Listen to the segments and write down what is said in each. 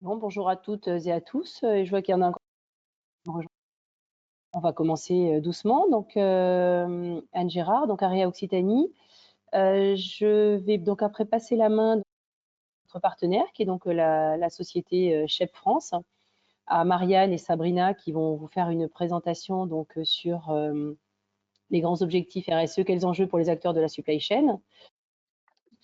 Bon, bonjour à toutes et à tous. Je vois qu'il y en a encore qui me rejoignent. On va commencer doucement. Donc, Anne Gérard, donc Area Occitanie. Je vais donc après passer la main à notre partenaire, qui est donc la société Chep France, à Marianne et Sabrina, qui vont vous faire une présentation donc sur les grands objectifs RSE, quels enjeux pour les acteurs de la supply chain.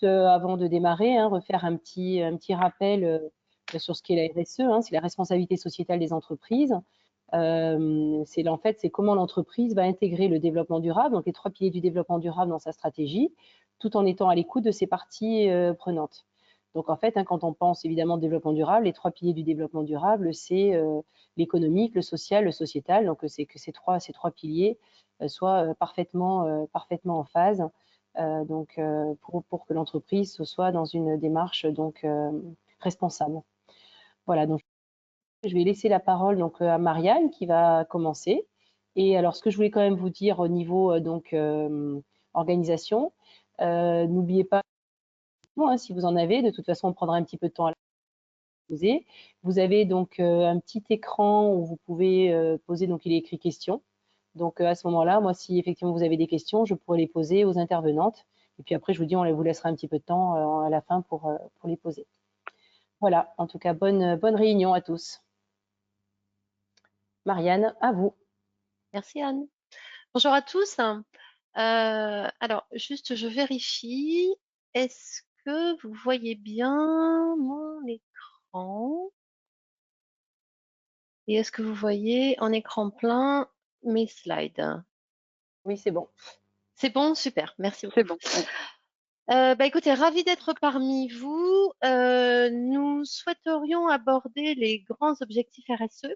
Avant de démarrer, hein, refaire un petit rappel sur ce qu'est la RSE, hein, c'est la responsabilité sociétale des entreprises. En fait, c'est comment l'entreprise va intégrer le développement durable, donc les 3 piliers du développement durable dans sa stratégie, tout en étant à l'écoute de ses parties prenantes. Donc en fait, hein, quand on pense évidemment au développement durable, les 3 piliers du développement durable, c'est l'économique, le social, le sociétal. Donc c'est que ces trois piliers soient parfaitement en phase, pour que l'entreprise soit dans une démarche donc responsable. Voilà, donc je vais laisser la parole donc à Marianne qui va commencer. Et alors, ce que je voulais quand même vous dire au niveau organisation, n'oubliez pas, hein, si vous en avez, de toute façon, on prendra un petit peu de temps à la poser. Vous avez donc un petit écran où vous pouvez poser, donc il est écrit questions. Donc à ce moment-là, moi, si effectivement vous avez des questions, je pourrais les poser aux intervenantes. Et puis après, je vous dis, on vous laissera un petit peu de temps à la fin pour les poser. Voilà, en tout cas, bonne réunion à tous. Marianne, à vous. Merci Anne. Bonjour à tous. Alors, juste, je vérifie. Est-ce que vous voyez bien mon écran? Et est-ce que vous voyez en écran plein mes slides? Oui, c'est bon. C'est bon, super, merci C'est beaucoup. bon. Ouais. Écoutez, ravi d'être parmi vous. Nous souhaiterions aborder les grands objectifs RSE.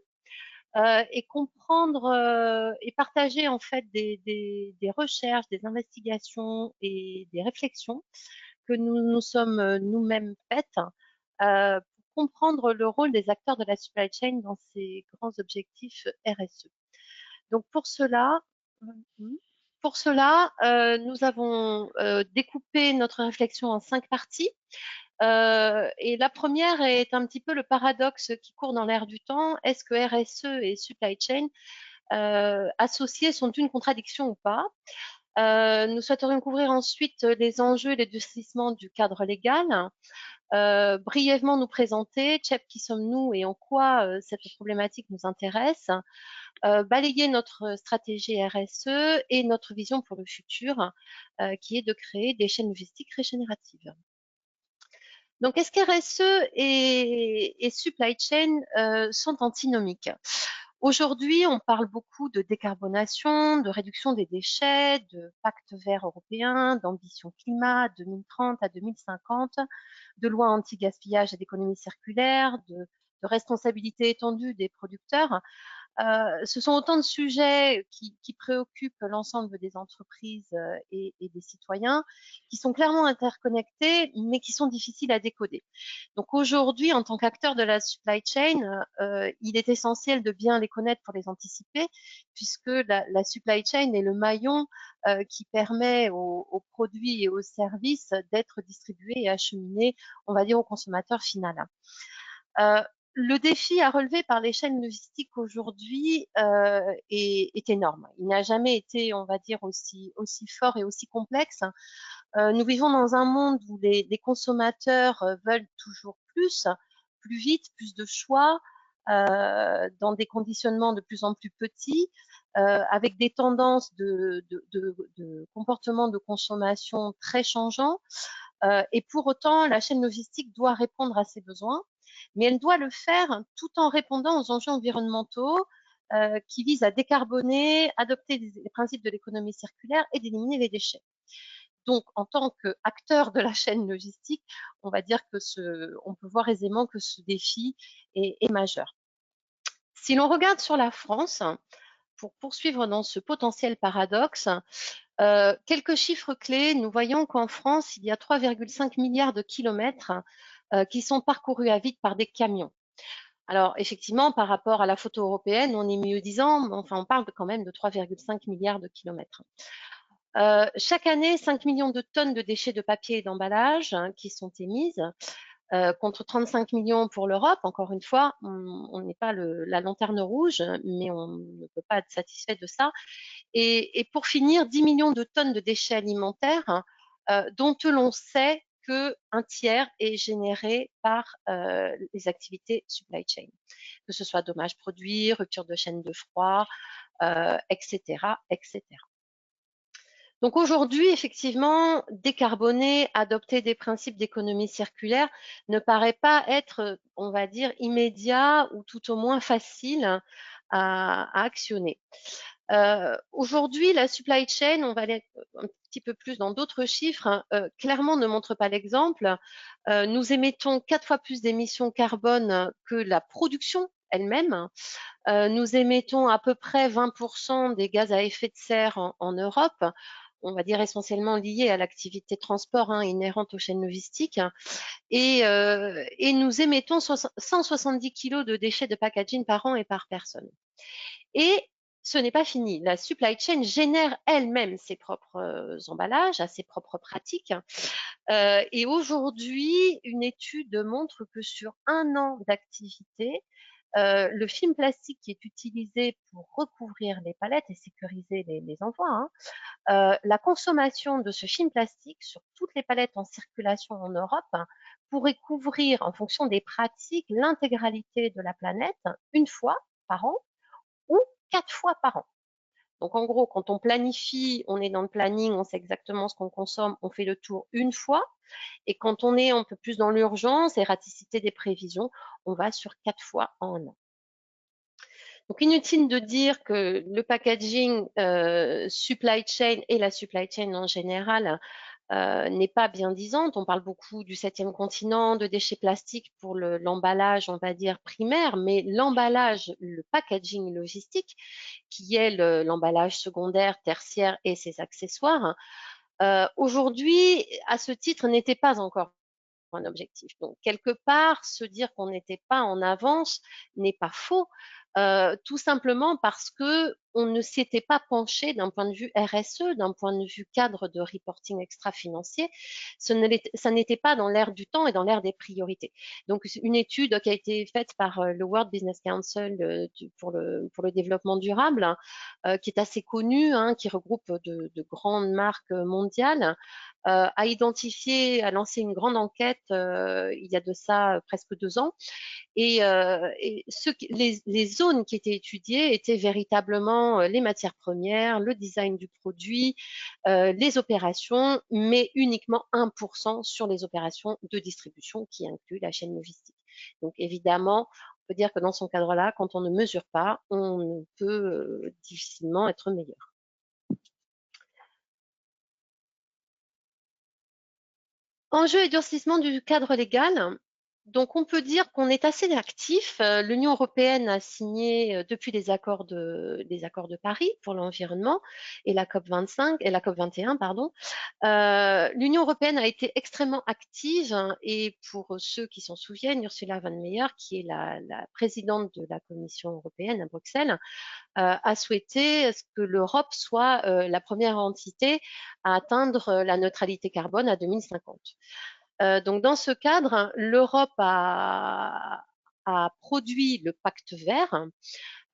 Et comprendre et partager en fait des recherches, des investigations et des réflexions que nous nous sommes nous-mêmes faites pour comprendre le rôle des acteurs de la supply chain dans ces grands objectifs RSE. Donc pour cela, nous avons découpé notre réflexion en 5 parties. Et la première est un petit peu le paradoxe qui court dans l'air du temps. Est-ce que RSE et supply chain associés sont une contradiction ou pas? Nous souhaiterions couvrir ensuite les enjeux et les durcissements du cadre légal. Brièvement nous présenter, Chep, qui sommes-nous et en quoi cette problématique nous intéresse. Balayer notre stratégie RSE et notre vision pour le futur, qui est de créer des chaînes logistiques régénératives. Donc, est-ce qu'RSE et supply chain sont antinomiques? Aujourd'hui, on parle beaucoup de décarbonation, de réduction des déchets, de pacte vert européen, d'ambition climat 2030 à 2050, de loi anti-gaspillage et d'économie circulaire, de responsabilité étendue des producteurs. Ce sont autant de sujets qui préoccupent l'ensemble des entreprises et des citoyens, qui sont clairement interconnectés, mais qui sont difficiles à décoder. Donc aujourd'hui, en tant qu'acteur de la supply chain, il est essentiel de bien les connaître pour les anticiper, puisque la supply chain est le maillon qui permet aux produits et aux services d'être distribués et acheminés, on va dire, au consommateur final. Euh, le défi à relever par les chaînes logistiques aujourd'hui est énorme. Il n'a jamais été, on va dire, aussi fort et aussi complexe. Nous vivons dans un monde où les consommateurs veulent toujours plus vite, plus de choix, dans des conditionnements de plus en plus petits, avec des tendances de comportement de consommation très changeants. Et pour autant, la chaîne logistique doit répondre à ces besoins, mais elle doit le faire tout en répondant aux enjeux environnementaux qui visent à décarboner, adopter les principes de l'économie circulaire et d'éliminer les déchets. Donc, en tant qu'acteur de la chaîne logistique, on va dire que on peut voir aisément que ce défi est majeur. Si l'on regarde sur la France, pour poursuivre dans ce potentiel paradoxe, quelques chiffres clés, nous voyons qu'en France, il y a 3,5 milliards de kilomètres qui sont parcourus à vide par des camions. Alors, effectivement, par rapport à la photo européenne, on est mieux disant, mais enfin, on parle quand même de 3,5 milliards de kilomètres. Chaque année, 5 millions de tonnes de déchets de papier et d'emballage qui sont émises. contre 35 millions pour l'Europe. Encore une fois, on n'est pas la lanterne rouge, mais on ne peut pas être satisfait de ça. Et pour finir, 10 millions de tonnes de déchets alimentaires dont l'on sait qu'un tiers est généré par les activités supply chain, que ce soit dommages produits, rupture de chaîne de froid, etc., etc. Donc aujourd'hui, effectivement, décarboner, adopter des principes d'économie circulaire ne paraît pas être, on va dire, immédiat ou tout au moins facile à actionner. Aujourd'hui, la supply chain, on va aller un petit peu plus dans d'autres chiffres, hein, clairement ne montre pas l'exemple. Nous émettons 4 fois plus d'émissions carbone que la production elle-même. Nous émettons à peu près 20% des gaz à effet de serre en Europe, on va dire essentiellement liés à l'activité transport inhérente aux chaînes logistiques. Et nous émettons 170 kilos de déchets de packaging par an et par personne. Et ce n'est pas fini. La supply chain génère elle-même ses propres emballages, a ses propres pratiques. Et aujourd'hui, une étude montre que sur un an d'activité, le film plastique qui est utilisé pour recouvrir les palettes et sécuriser les envois, la consommation de ce film plastique sur toutes les palettes en circulation en Europe pourrait couvrir, en fonction des pratiques, l'intégralité de la planète une fois par an ou 4 fois par an. Donc en gros, quand on planifie, on est dans le planning, on sait exactement ce qu'on consomme, on fait le tour une fois. Et quand on est un peu plus dans l'urgence, erraticité des prévisions, on va sur 4 fois en un an. Donc inutile de dire que le packaging supply chain et la supply chain en général n'est pas bien disante. On parle beaucoup du 7e continent, de déchets plastiques pour l'emballage, on va dire, primaire, mais l'emballage, le packaging logistique, qui est l'emballage secondaire, tertiaire et ses accessoires, aujourd'hui, à ce titre, n'était pas encore un objectif. Donc, quelque part, se dire qu'on n'était pas en avance n'est pas faux, tout simplement parce que on ne s'était pas penché d'un point de vue RSE, d'un point de vue cadre de reporting extra-financier. Ça n'était pas dans l'air du temps et dans l'air des priorités. Donc, une étude qui a été faite par le World Business Council pour le développement durable, qui est assez connue, qui regroupe de grandes marques mondiales, a identifié, a lancé une grande enquête il y a de ça presque 2 ans. Et les zones qui étaient étudiées étaient véritablement les matières premières, le design du produit, les opérations, mais uniquement 1% sur les opérations de distribution qui incluent la chaîne logistique. Donc évidemment, on peut dire que dans ce cadre-là, quand on ne mesure pas, on ne peut difficilement être meilleur. Enjeu et durcissement du cadre légal. Donc, on peut dire qu'on est assez actif. L'Union européenne a signé depuis les accords de Paris pour l'environnement et la COP 25 et la COP 21, pardon. L'Union européenne a été extrêmement active et pour ceux qui s'en souviennent, Ursula von der Leyen, qui est la présidente de la Commission européenne à Bruxelles, a souhaité que l'Europe soit la première entité à atteindre la neutralité carbone à 2050. Donc, dans ce cadre, l'Europe a produit le pacte vert,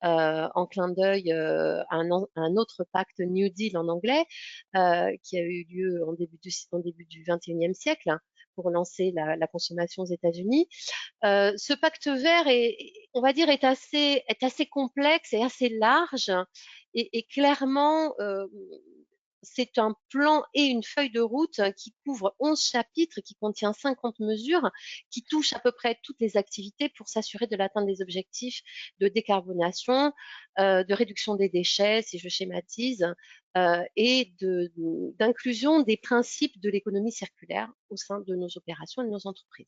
en clin d'œil à un autre pacte New Deal en anglais, qui a eu lieu en début du XXIe siècle pour lancer la consommation aux États-Unis. Ce pacte vert on va dire, est assez complexe et assez large et clairement, c'est un plan et une feuille de route qui couvre 11 chapitres, qui contient 50 mesures, qui touchent à peu près toutes les activités pour s'assurer de l'atteinte des objectifs de décarbonation, de réduction des déchets, si je schématise, et d'inclusion des principes de l'économie circulaire au sein de nos opérations et de nos entreprises.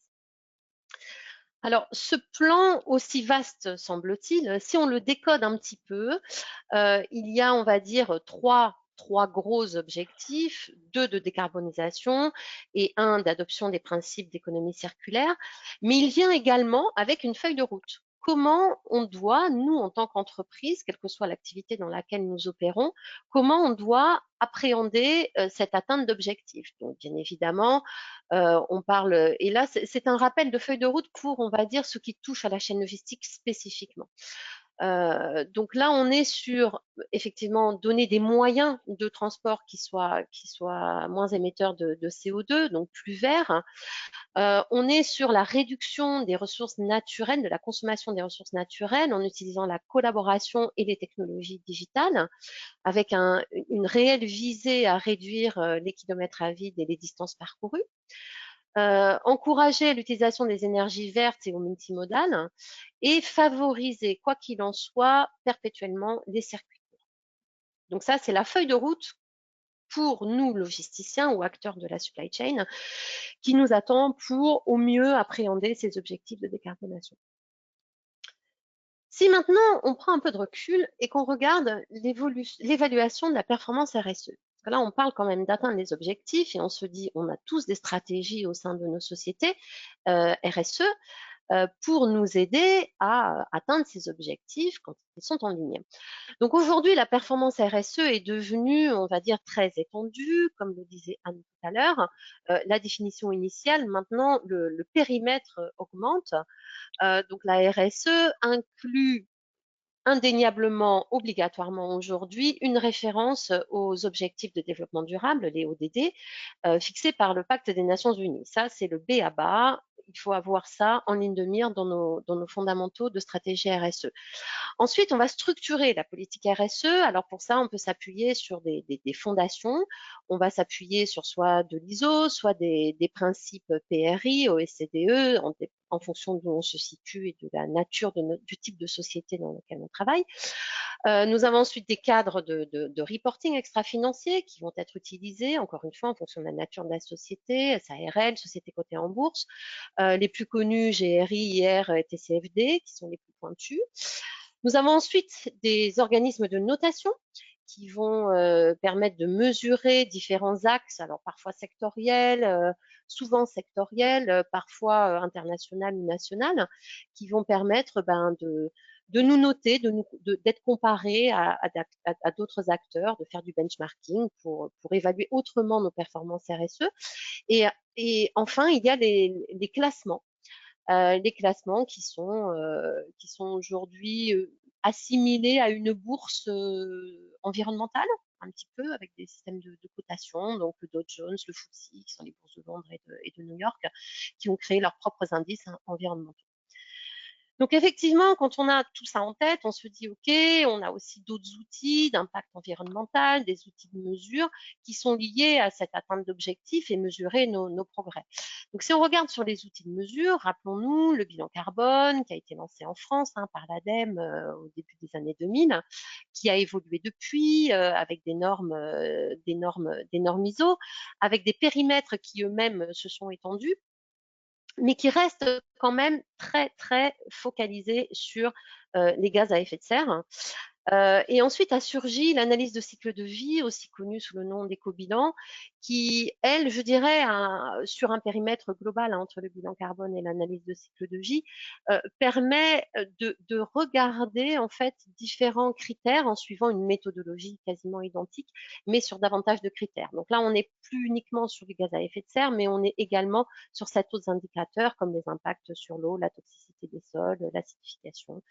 Alors, ce plan, aussi vaste semble-t-il, si on le décode un petit peu, il y a, on va dire, trois gros objectifs, 2 de décarbonisation et 1 d'adoption des principes d'économie circulaire, mais il vient également avec une feuille de route comment on doit, nous, en tant qu'entreprise, quelle que soit l'activité dans laquelle nous opérons, comment on doit appréhender cette atteinte d'objectifs. Donc, bien évidemment, on parle, et là, c'est un rappel de feuille de route pour, on va dire, ce qui touche à la chaîne logistique spécifiquement. Donc là, on est sur effectivement donner des moyens de transport qui soient moins émetteurs de CO2, donc plus verts. On est sur la réduction des ressources naturelles, de la consommation des ressources naturelles en utilisant la collaboration et les technologies digitales, avec une réelle visée à réduire les kilomètres à vide et les distances parcourues. Encourager l'utilisation des énergies vertes et au multimodal et favoriser, quoi qu'il en soit, perpétuellement les circuits courts. Donc ça, c'est la feuille de route pour nous, logisticiens ou acteurs de la supply chain, qui nous attend pour au mieux appréhender ces objectifs de décarbonation. Si maintenant on prend un peu de recul et qu'on regarde l'évaluation de la performance RSE, parce que là on parle quand même d'atteindre les objectifs et on se dit on a tous des stratégies au sein de nos sociétés RSE pour nous aider à atteindre ces objectifs quand ils sont en ligne. Donc aujourd'hui, la performance RSE est devenue, on va dire, très étendue, comme le disait Anne tout à l'heure. La définition initiale, maintenant, le périmètre augmente. Donc la RSE inclut indéniablement, obligatoirement aujourd'hui, une référence aux objectifs de développement durable, les ODD, fixés par le Pacte des Nations Unies. Ça, c'est le B à bas. Il faut avoir ça en ligne de mire dans nos fondamentaux de stratégie RSE. Ensuite, on va structurer la politique RSE. Alors pour ça, on peut s'appuyer sur des fondations. On va s'appuyer sur soit de l'ISO, soit des principes PRI, OSCDE, en fonction d'où on se situe et de la nature du type de société dans laquelle on travaille. Nous avons ensuite des cadres de reporting extra-financiers qui vont être utilisés, encore une fois, en fonction de la nature de la société, SARL, société cotée en bourse. Les plus connus, GRI, IR, TCFD, qui sont les plus pointus. Nous avons ensuite des organismes de notation qui vont permettre de mesurer différents axes, alors parfois sectoriels, souvent sectoriels, parfois international ou national, qui vont permettre de nous noter, d'être comparés à d'autres acteurs, de faire du benchmarking pour évaluer autrement nos performances RSE. Et enfin, il y a les classements. Les classements qui sont aujourd'hui assimilés à une bourse environnementale, un petit peu, avec des systèmes de cotation, donc le Dow Jones, le FTSE, qui sont les bourses de Londres et de New York, qui ont créé leurs propres indices environnementaux. Donc effectivement, quand on a tout ça en tête, on se dit, OK, on a aussi d'autres outils d'impact environnemental, des outils de mesure qui sont liés à cette atteinte d'objectifs et mesurer nos progrès. Donc si on regarde sur les outils de mesure, rappelons-nous le bilan carbone qui a été lancé en France par l'ADEME au début des années 2000, qui a évolué depuis avec des normes ISO, avec des périmètres qui eux-mêmes se sont étendus, mais qui reste quand même très, très focalisé sur les gaz à effet de serre. Et ensuite a surgi l'analyse de cycle de vie, aussi connue sous le nom d'éco-bilan, qui, elle, je dirais, sur un périmètre global entre le bilan carbone et l'analyse de cycle de vie, permet de regarder en fait différents critères en suivant une méthodologie quasiment identique, mais sur davantage de critères. Donc là, on n'est plus uniquement sur les gaz à effet de serre, mais on est également sur sept autres indicateurs comme les impacts sur l'eau, la toxicité des sols, l'acidification,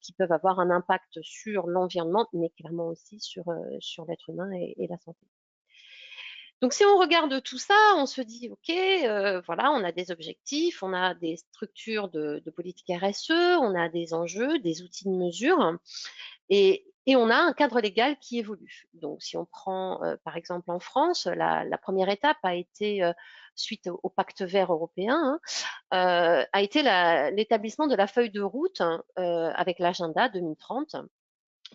qui peuvent avoir un impact sur l'environnement, mais clairement aussi sur l'être humain et la santé. Donc, si on regarde tout ça, on se dit, OK, voilà, on a des objectifs, on a des structures de politique RSE, on a des enjeux, des outils de mesure, et on a un cadre légal qui évolue. Donc, si on prend, par exemple, en France, la première étape a été, suite au pacte vert européen, a été l'établissement de la feuille de route avec l'agenda 2030,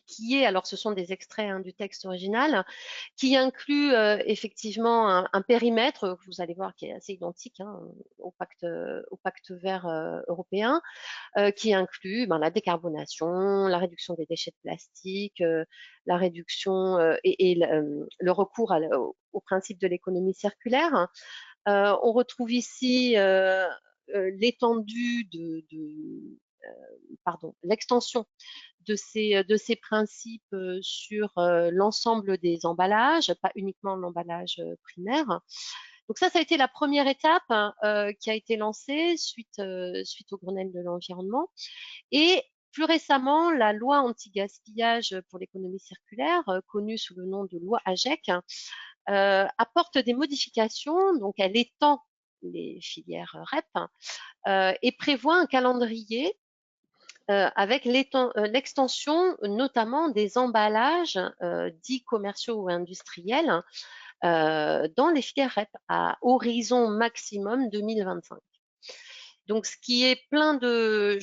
qui est, alors ce sont des extraits du texte original, qui inclut effectivement un périmètre que vous allez voir qui est assez identique au pacte vert européen, qui inclut la décarbonation, la réduction des déchets de plastique, la réduction et le recours au principe de l'économie circulaire. On retrouve ici l'étendue l'extension de ces principes sur l'ensemble des emballages, pas uniquement l'emballage primaire. Donc ça a été la première étape qui a été lancée suite au Grenelle de l'environnement. Et plus récemment, la loi anti-gaspillage pour l'économie circulaire, connue sous le nom de loi AGEC, apporte des modifications. Donc elle étend les filières REP et prévoit un calendrier avec l'extension notamment des emballages dits commerciaux ou industriels dans les filières REP à horizon maximum 2025. Donc, ce qui est plein de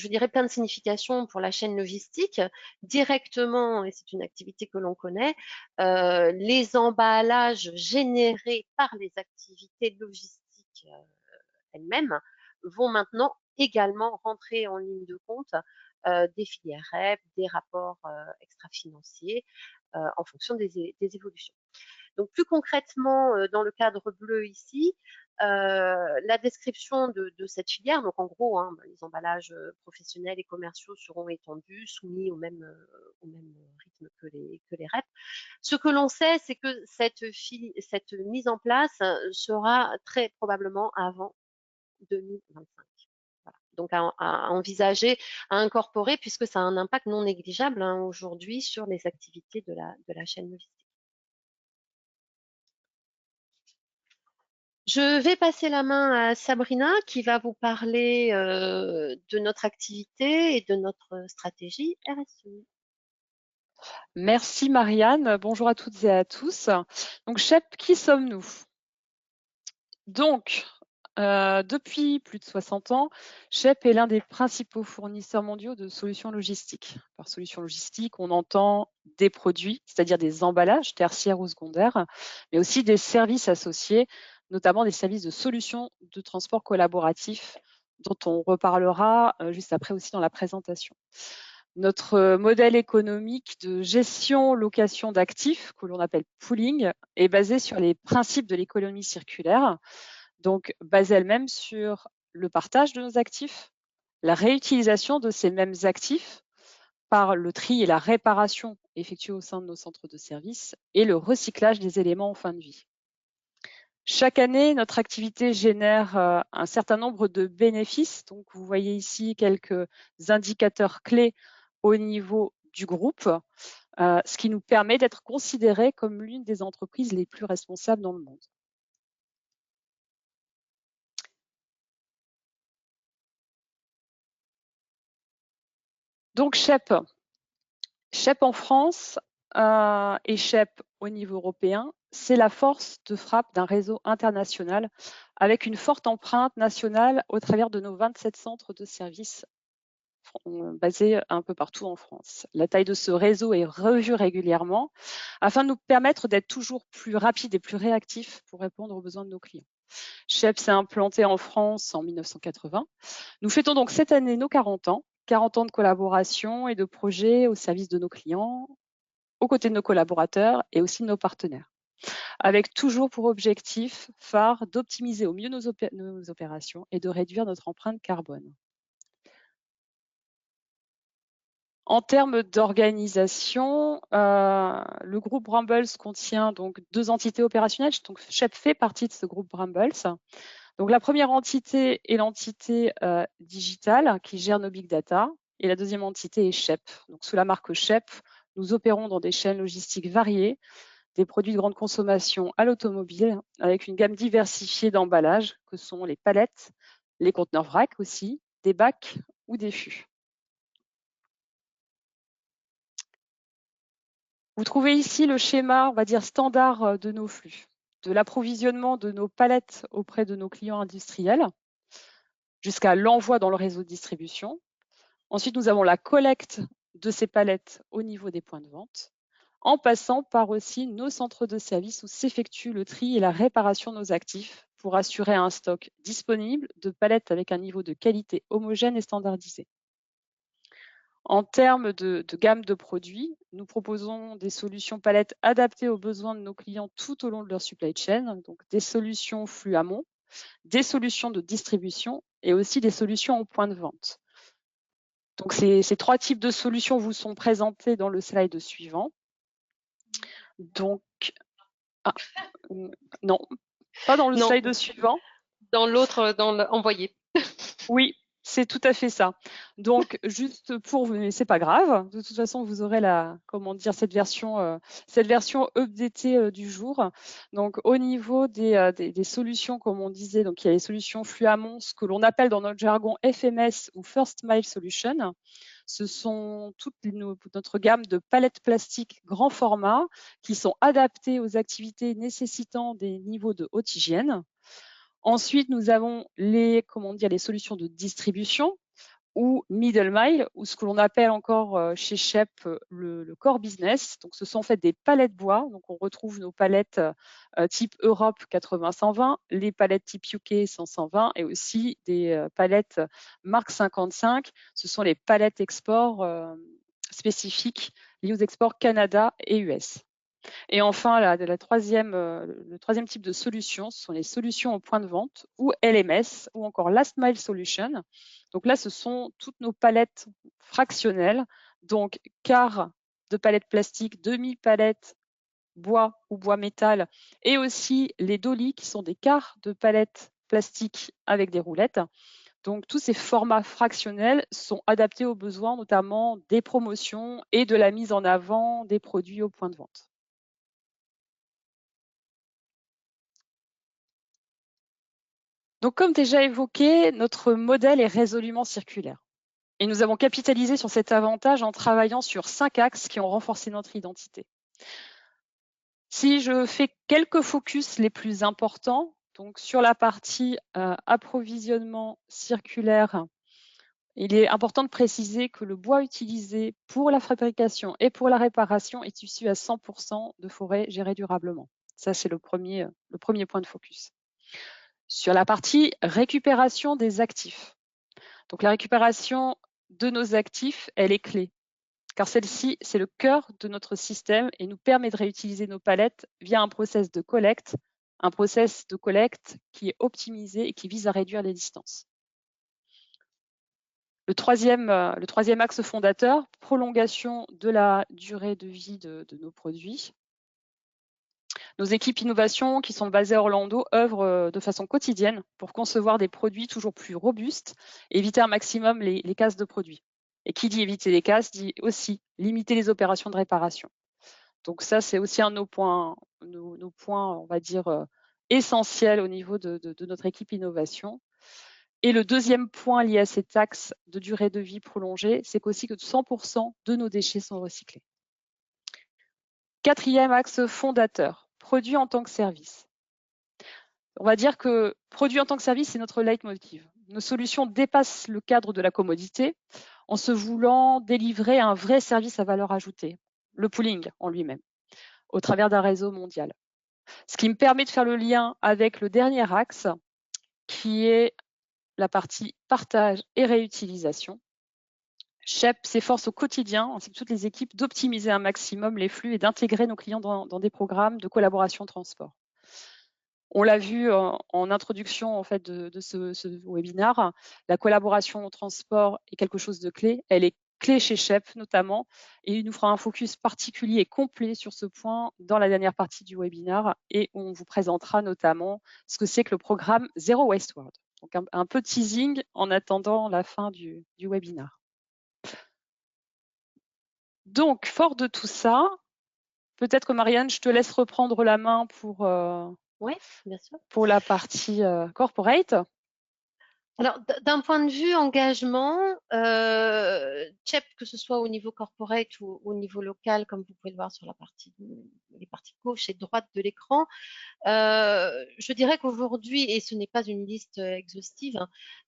significations pour la chaîne logistique, directement, et c'est une activité que l'on connaît, les emballages générés par les activités logistiques elles-mêmes vont maintenant également rentrer en ligne de compte des filières REP, des rapports extra-financiers en fonction des évolutions. Donc plus concrètement, dans le cadre bleu ici, la description de cette filière, donc en gros, les emballages professionnels et commerciaux seront étendus, soumis au même rythme que les REP. Ce que l'on sait, c'est que cette mise en place sera très probablement avant 2025. Voilà. Donc à envisager, à incorporer, puisque ça a un impact non négligeable aujourd'hui sur les activités de la chaîne logistique. Je vais passer la main à Sabrina qui va vous parler de notre activité et de notre stratégie RSE. Merci Marianne, bonjour à toutes et à tous. Donc Shep, qui sommes-nous? Donc, depuis plus de 60 ans, Shep est l'un des principaux fournisseurs mondiaux de solutions logistiques. Par solutions logistiques, on entend des produits, c'est-à-dire des emballages tertiaires ou secondaires, mais aussi des services associés, notamment des services de solutions de transport collaboratif, dont on reparlera juste après aussi dans la présentation. Notre modèle économique de gestion-location d'actifs, que l'on appelle pooling, est basé sur les principes de l'économie circulaire, donc basé elle-même sur le partage de nos actifs, la réutilisation de ces mêmes actifs par le tri et la réparation effectués au sein de nos centres de services et le recyclage des éléments en fin de vie. Chaque année, notre activité génère un certain nombre de bénéfices. Donc, vous voyez ici quelques indicateurs clés au niveau du groupe, ce qui nous permet d'être considérés comme l'une des entreprises les plus responsables dans le monde. Donc, Shep en France et Shep au niveau européen, c'est la force de frappe d'un réseau international avec une forte empreinte nationale au travers de nos 27 centres de services basés un peu partout en France. La taille de ce réseau est revue régulièrement afin de nous permettre d'être toujours plus rapides et plus réactifs pour répondre aux besoins de nos clients. Shep s'est implanté en France en 1980. Nous fêtons donc cette année nos 40 ans, 40 ans de collaboration et de projets au service de nos clients, aux côtés de nos collaborateurs et aussi de nos partenaires, avec toujours pour objectif phare d'optimiser au mieux nos opérations et de réduire notre empreinte carbone. En termes d'organisation, le groupe Brambles contient donc 2 entités opérationnelles. Donc, Shep fait partie de ce groupe Brambles. Donc, la première entité est l'entité digitale qui gère nos big data. Et la deuxième entité est Shep. Donc, sous la marque Shep, nous opérons dans des chaînes logistiques variées, des produits de grande consommation à l'automobile, avec une gamme diversifiée d'emballages que sont les palettes, les conteneurs vrac aussi, des bacs ou des fûts. Vous trouvez ici le schéma, on va dire, standard de nos flux, de l'approvisionnement de nos palettes auprès de nos clients industriels, jusqu'à l'envoi dans le réseau de distribution. Ensuite, nous avons la collecte de ces palettes au niveau des points de vente, en passant par aussi nos centres de service où s'effectue le tri et la réparation de nos actifs pour assurer un stock disponible de palettes avec un niveau de qualité homogène et standardisé. En termes de gamme de produits, nous proposons des solutions palettes adaptées aux besoins de nos clients tout au long de leur supply chain, donc des solutions flux amont, des solutions de distribution et aussi des solutions au point de vente. Donc, ces 3 types de solutions vous sont présentés dans le slide suivant. Donc, non, pas dans le Non, slide suivant. dans l'autre, dans l'envoyé. Oui, c'est tout à fait ça. Donc, juste pour, mais c'est pas grave. De toute façon, vous aurez cette version updatée du jour. Donc, au niveau des solutions, comme on disait, donc il y a les solutions Fluamont, ce que l'on appelle dans notre jargon FMS ou First Mile Solution. Ce sont toute notre gamme de palettes plastiques grand format qui sont adaptées aux activités nécessitant des niveaux de haute hygiène. Ensuite, nous avons les solutions de distribution ou middle mile, ou ce que l'on appelle encore chez Shep le core business. Donc, ce sont en fait des palettes bois. Donc, on retrouve nos palettes type Europe 80-120, les palettes type UK 100-120 et aussi des palettes marque 55. Ce sont les palettes export spécifiques liées aux exports Canada et US. Et enfin, le troisième type de solution, ce sont les solutions au point de vente ou LMS ou encore Last Mile Solution. Donc là, ce sont toutes nos palettes fractionnelles, donc quart de palettes plastiques, demi-palettes bois ou bois métal, et aussi les dolly qui sont des quarts de palettes plastiques avec des roulettes. Donc tous ces formats fractionnels sont adaptés aux besoins, notamment des promotions et de la mise en avant des produits au point de vente. Donc, comme déjà évoqué, notre modèle est résolument circulaire. Et nous avons capitalisé sur cet avantage en travaillant sur 5 axes qui ont renforcé notre identité. Si je fais quelques focus les plus importants, donc sur la partie approvisionnement circulaire, il est important de préciser que le bois utilisé pour la fabrication et pour la réparation est issu à 100% de forêts gérées durablement. Ça, c'est le premier point de focus. Sur la partie récupération des actifs. Donc la récupération de nos actifs, elle est clé, car celle-ci, c'est le cœur de notre système et nous permet de réutiliser nos palettes via un process de collecte qui est optimisé et qui vise à réduire les distances. Le troisième axe fondateur, prolongation de la durée de vie de nos produits. Nos équipes innovation qui sont basées à Orlando œuvrent de façon quotidienne pour concevoir des produits toujours plus robustes et éviter un maximum les casses de produits. Et qui dit éviter les casses dit aussi limiter les opérations de réparation. Donc ça, c'est aussi un de nos points, on va dire, essentiels au niveau de notre équipe innovation. Et le deuxième point lié à cet axe de durée de vie prolongée, c'est qu'aussi que 100% de nos déchets sont recyclés. Quatrième axe fondateur, produit en tant que service. On va dire que produit en tant que service, c'est notre leitmotiv. Nos solutions dépassent le cadre de la commodité en se voulant délivrer un vrai service à valeur ajoutée, le pooling en lui-même, au travers d'un réseau mondial. Ce qui me permet de faire le lien avec le dernier axe, qui est la partie partage et réutilisation. Shep s'efforce au quotidien, ainsi que toutes les équipes, d'optimiser un maximum les flux et d'intégrer nos clients dans des programmes de collaboration transport. On l'a vu en introduction en fait, de ce webinaire, la collaboration au transport est quelque chose de clé. Elle est clé chez Shep notamment, et il nous fera un focus particulier et complet sur ce point dans la dernière partie du webinaire, et on vous présentera notamment ce que c'est que le programme Zero Waste World. Donc un peu de teasing en attendant la fin du webinaire. Donc, fort de tout ça, peut-être que Marianne, je te laisse reprendre la main pour, Oui, bien sûr. pour la partie corporate. Alors, d'un point de vue engagement, Chep, que ce soit au niveau corporate ou au niveau local, comme vous pouvez le voir sur les parties gauche et droite de l'écran, je dirais qu'aujourd'hui, et ce n'est pas une liste exhaustive,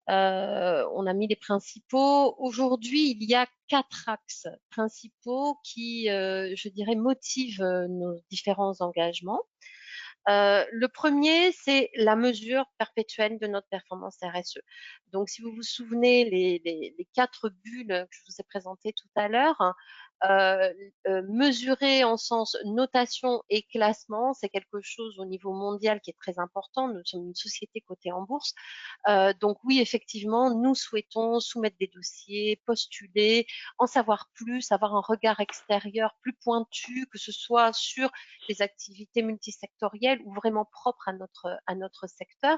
on a mis les principaux. Aujourd'hui, il y a 4 axes principaux qui, je dirais, motivent nos différents engagements. Le premier, c'est la mesure perpétuelle de notre performance RSE. Donc, si vous vous souvenez, les 4 bulles que je vous ai présentées tout à l'heure, mesurer en sens notation et classement, c'est quelque chose au niveau mondial qui est très important. Nous sommes une société cotée en bourse. Donc oui, effectivement, nous souhaitons soumettre des dossiers, postuler, en savoir plus, avoir un regard extérieur plus pointu, que ce soit sur les activités multisectorielles ou vraiment propres à notre secteur.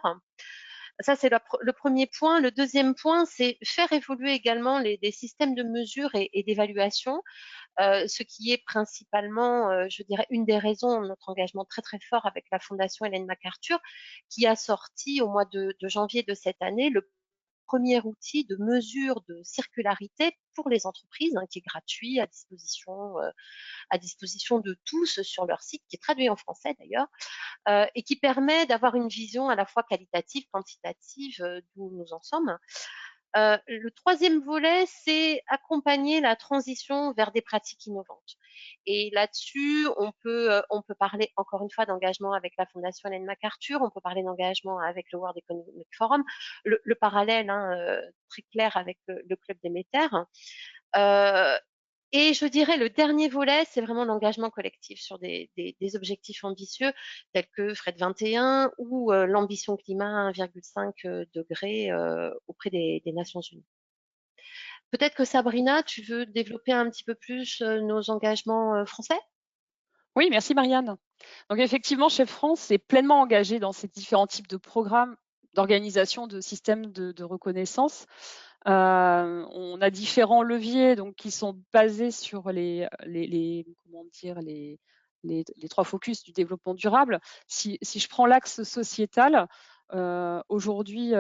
Ça, c'est le premier point. Le deuxième point, c'est faire évoluer également les systèmes de mesure et d'évaluation, ce qui est principalement, je dirais, une des raisons de notre engagement très très fort avec la Fondation Ellen MacArthur, qui a sorti au mois de janvier de cette année le premier outil de mesure de circularité pour les entreprises, hein, qui est gratuit, à disposition de tous sur leur site, qui est traduit en français d'ailleurs, et qui permet d'avoir une vision à la fois qualitative, quantitative d'où nous en sommes. Le troisième volet, c'est accompagner la transition vers des pratiques innovantes. Et là-dessus, on peut parler encore une fois d'engagement avec la Fondation Ellen MacArthur, on peut parler d'engagement avec le World Economic Forum, le parallèle, hein, très clair avec le Club des Métairies. Et je dirais le dernier volet, c'est vraiment l'engagement collectif sur des objectifs ambitieux tels que FRED 21 ou l'ambition climat 1,5 degré auprès des Nations Unies. Peut-être que Sabrina, tu veux développer un petit peu plus nos engagements français? Oui, merci Marianne. Donc effectivement, Chef France est pleinement engagé dans ces différents types de programmes d'organisation de systèmes de reconnaissance. On a différents leviers donc, qui sont basés sur comment dire, les trois focus du développement durable. Si je prends l'axe sociétal, aujourd'hui,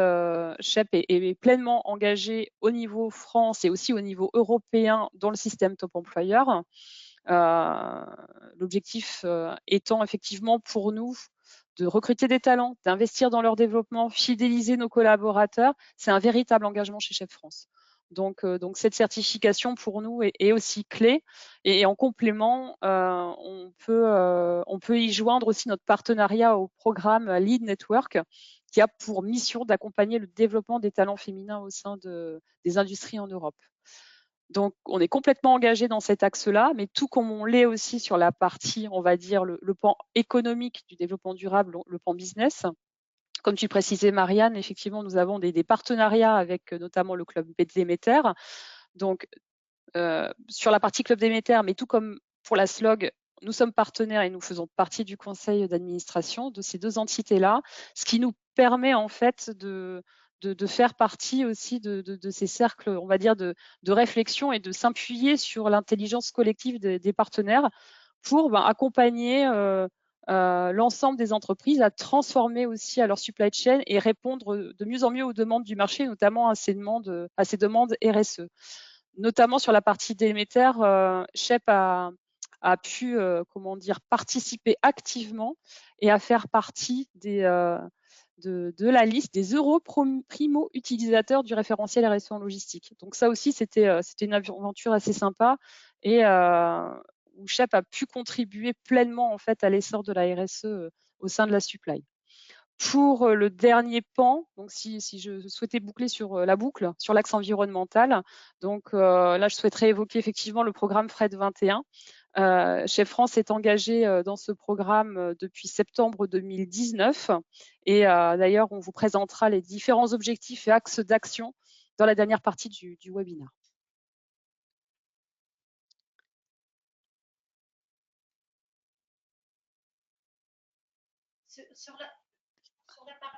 CHEP est pleinement engagé au niveau France et aussi au niveau européen dans le système Top Employeur. L'objectif étant effectivement pour nous de recruter des talents, d'investir dans leur développement, fidéliser nos collaborateurs. C'est un véritable engagement chez Chef France. Donc cette certification pour nous est aussi clé. Et en complément, on peut y joindre aussi notre partenariat au programme Lead Network, qui a pour mission d'accompagner le développement des talents féminins au sein des industries en Europe. Donc, on est complètement engagé dans cet axe-là, mais tout comme on l'est aussi sur la partie, on va dire, le pan économique du développement durable, le pan business. Comme tu précisais, Marianne, effectivement, nous avons des partenariats avec notamment le club Déméter. Donc, sur la partie club Déméter, mais tout comme pour la SLOG, nous sommes partenaires et nous faisons partie du conseil d'administration de ces deux entités-là, ce qui nous permet en fait de faire partie aussi de ces cercles, on va dire, de réflexion et de s'appuyer sur l'intelligence collective des partenaires pour accompagner l'ensemble des entreprises à transformer aussi à leur supply chain et répondre de mieux en mieux aux demandes du marché, notamment à ces demandes RSE. Notamment sur la partie Déméter, CHEP a pu participer activement et à faire partie de la liste des primo-utilisateurs du référentiel RSE en logistique. Donc ça aussi, c'était une aventure assez sympa et où CHEP a pu contribuer pleinement en fait à l'essor de la RSE au sein de la supply. Pour le dernier pan, donc si je souhaitais boucler sur la boucle, sur l'axe environnemental, donc là je souhaiterais évoquer effectivement le programme FRED 21. Chef France est engagé dans ce programme depuis septembre 2019 et d'ailleurs on vous présentera les différents objectifs et axes d'action dans la dernière partie du webinaire.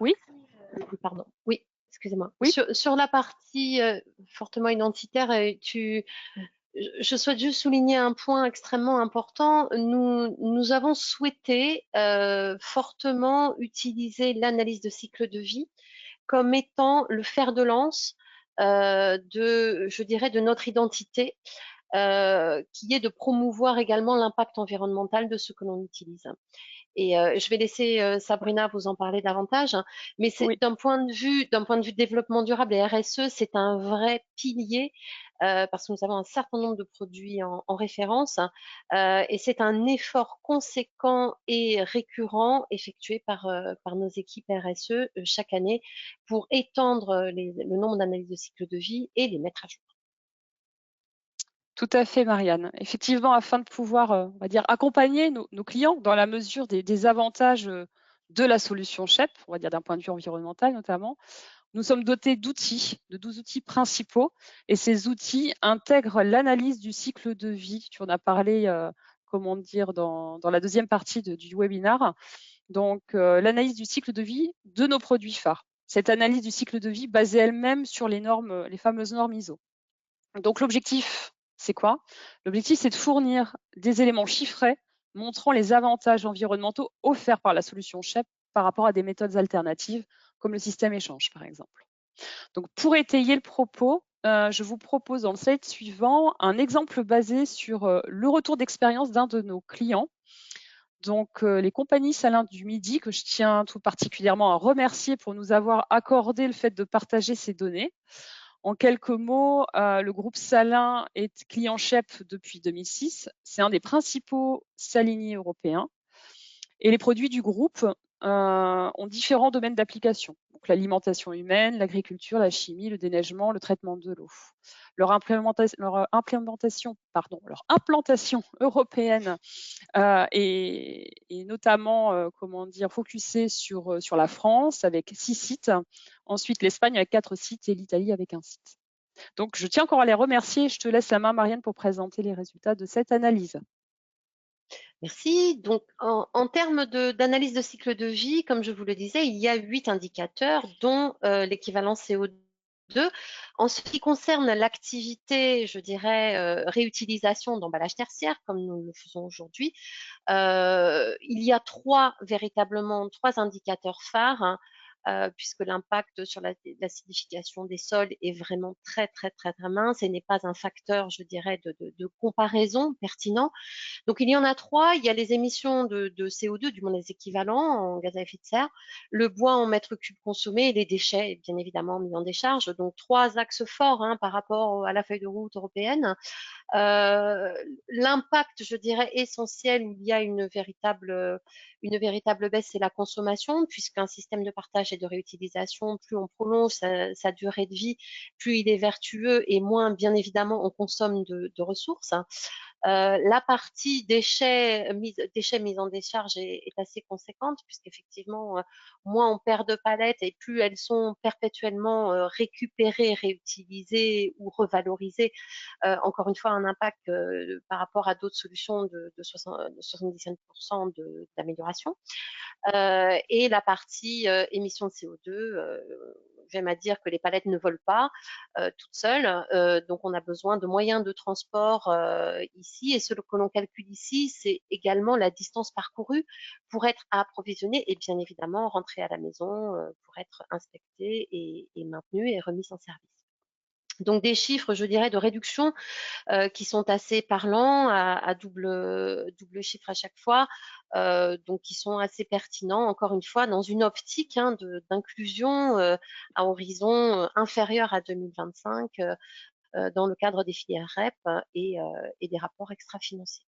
Oui. Pardon. Oui, excusez-moi. Oui. Sur la partie fortement identitaire, je souhaite juste souligner un point extrêmement important. Nous avons souhaité fortement utiliser l'analyse de cycle de vie comme étant le fer de lance je dirais, de notre identité, qui est de promouvoir également l'impact environnemental de ce que l'on utilise. Et je vais laisser Sabrina vous en parler davantage, hein, mais c'est d'un point de vue développement durable et RSE, c'est un vrai pilier parce que nous avons un certain nombre de produits en référence et c'est un effort conséquent et récurrent effectué par nos équipes RSE chaque année pour étendre le nombre d'analyses de cycle de vie et les mettre à jour. Tout à fait, Marianne. Effectivement, afin de pouvoir, on va dire, accompagner nos clients dans la mesure des avantages de la solution SHEP, on va dire d'un point de vue environnemental notamment, nous sommes dotés d'outils, de 12 outils principaux, et ces outils intègrent l'analyse du cycle de vie. Tu en as parlé, comment dire, dans la deuxième partie du webinaire. Donc, l'analyse du cycle de vie de nos produits phares. Cette analyse du cycle de vie basée elle-même sur les normes, les fameuses normes ISO. Donc, l'objectif, c'est quoi? L'objectif, c'est de fournir des éléments chiffrés montrant les avantages environnementaux offerts par la solution SHEP par rapport à des méthodes alternatives, comme le système échange, par exemple. Donc, pour étayer le propos, je vous propose dans le slide suivant un exemple basé sur le retour d'expérience d'un de nos clients. Donc, les compagnies Salins du Midi, que je tiens tout particulièrement à remercier pour nous avoir accordé le fait de partager ces données. En quelques mots, le groupe Salins est client SHEP depuis 2006. C'est un des principaux saliniers européens. Et les produits du groupe ont différents domaines d'application. Donc l'alimentation humaine, l'agriculture, la chimie, le déneigement, le traitement de l'eau. Leur implantation européenne est notamment comment dire, focusée sur la France avec 6 sites, ensuite l'Espagne avec 4 sites et l'Italie avec 1 site. Donc, je tiens encore à les remercier. Je te laisse la main, Marianne, pour présenter les résultats de cette analyse. Merci. Donc, en termes d'analyse de cycle de vie, comme je vous le disais, il y a 8 indicateurs, dont l'équivalent CO2. En ce qui concerne l'activité, je dirais, réutilisation d'emballage tertiaire, comme nous le faisons aujourd'hui, il y a véritablement trois indicateurs phares, hein, puisque l'impact sur l'acidification des sols est vraiment très, très, très, très mince et n'est pas un facteur, je dirais, de comparaison pertinent. Donc, il y en a trois. Il y a les émissions de CO2, du moins les équivalents en gaz à effet de serre, le bois en mètres cubes consommés et les déchets, bien évidemment, mis en décharge. Donc, trois axes forts par rapport à la feuille de route européenne. L'impact, je dirais, essentiel où il y a une véritable baisse, c'est la consommation, puisqu'un système de partage et de réutilisation, plus on prolonge sa durée de vie, plus il est vertueux et moins, bien évidemment, on consomme de ressources. La partie déchets mis en décharge est assez conséquente, puisqu'effectivement, moins on perd de palettes et plus elles sont perpétuellement récupérées, réutilisées ou revalorisées. Encore une fois, un impact par rapport à d'autres solutions de 77% d'amélioration. Et la partie émissions de CO2, j'aime à dire que les palettes ne volent pas toutes seules, donc on a besoin de moyens de transport ici, et ce que l'on calcule ici, c'est également la distance parcourue pour être approvisionné et bien évidemment rentrer à la maison pour être inspecté et maintenu et remis en service. Donc des chiffres, je dirais, de réduction qui sont assez parlants, à double chiffre à chaque fois, donc qui sont assez pertinents, encore une fois, dans une optique d'inclusion à horizon inférieur à 2025 dans le cadre des filières REP et des rapports extra-financiers.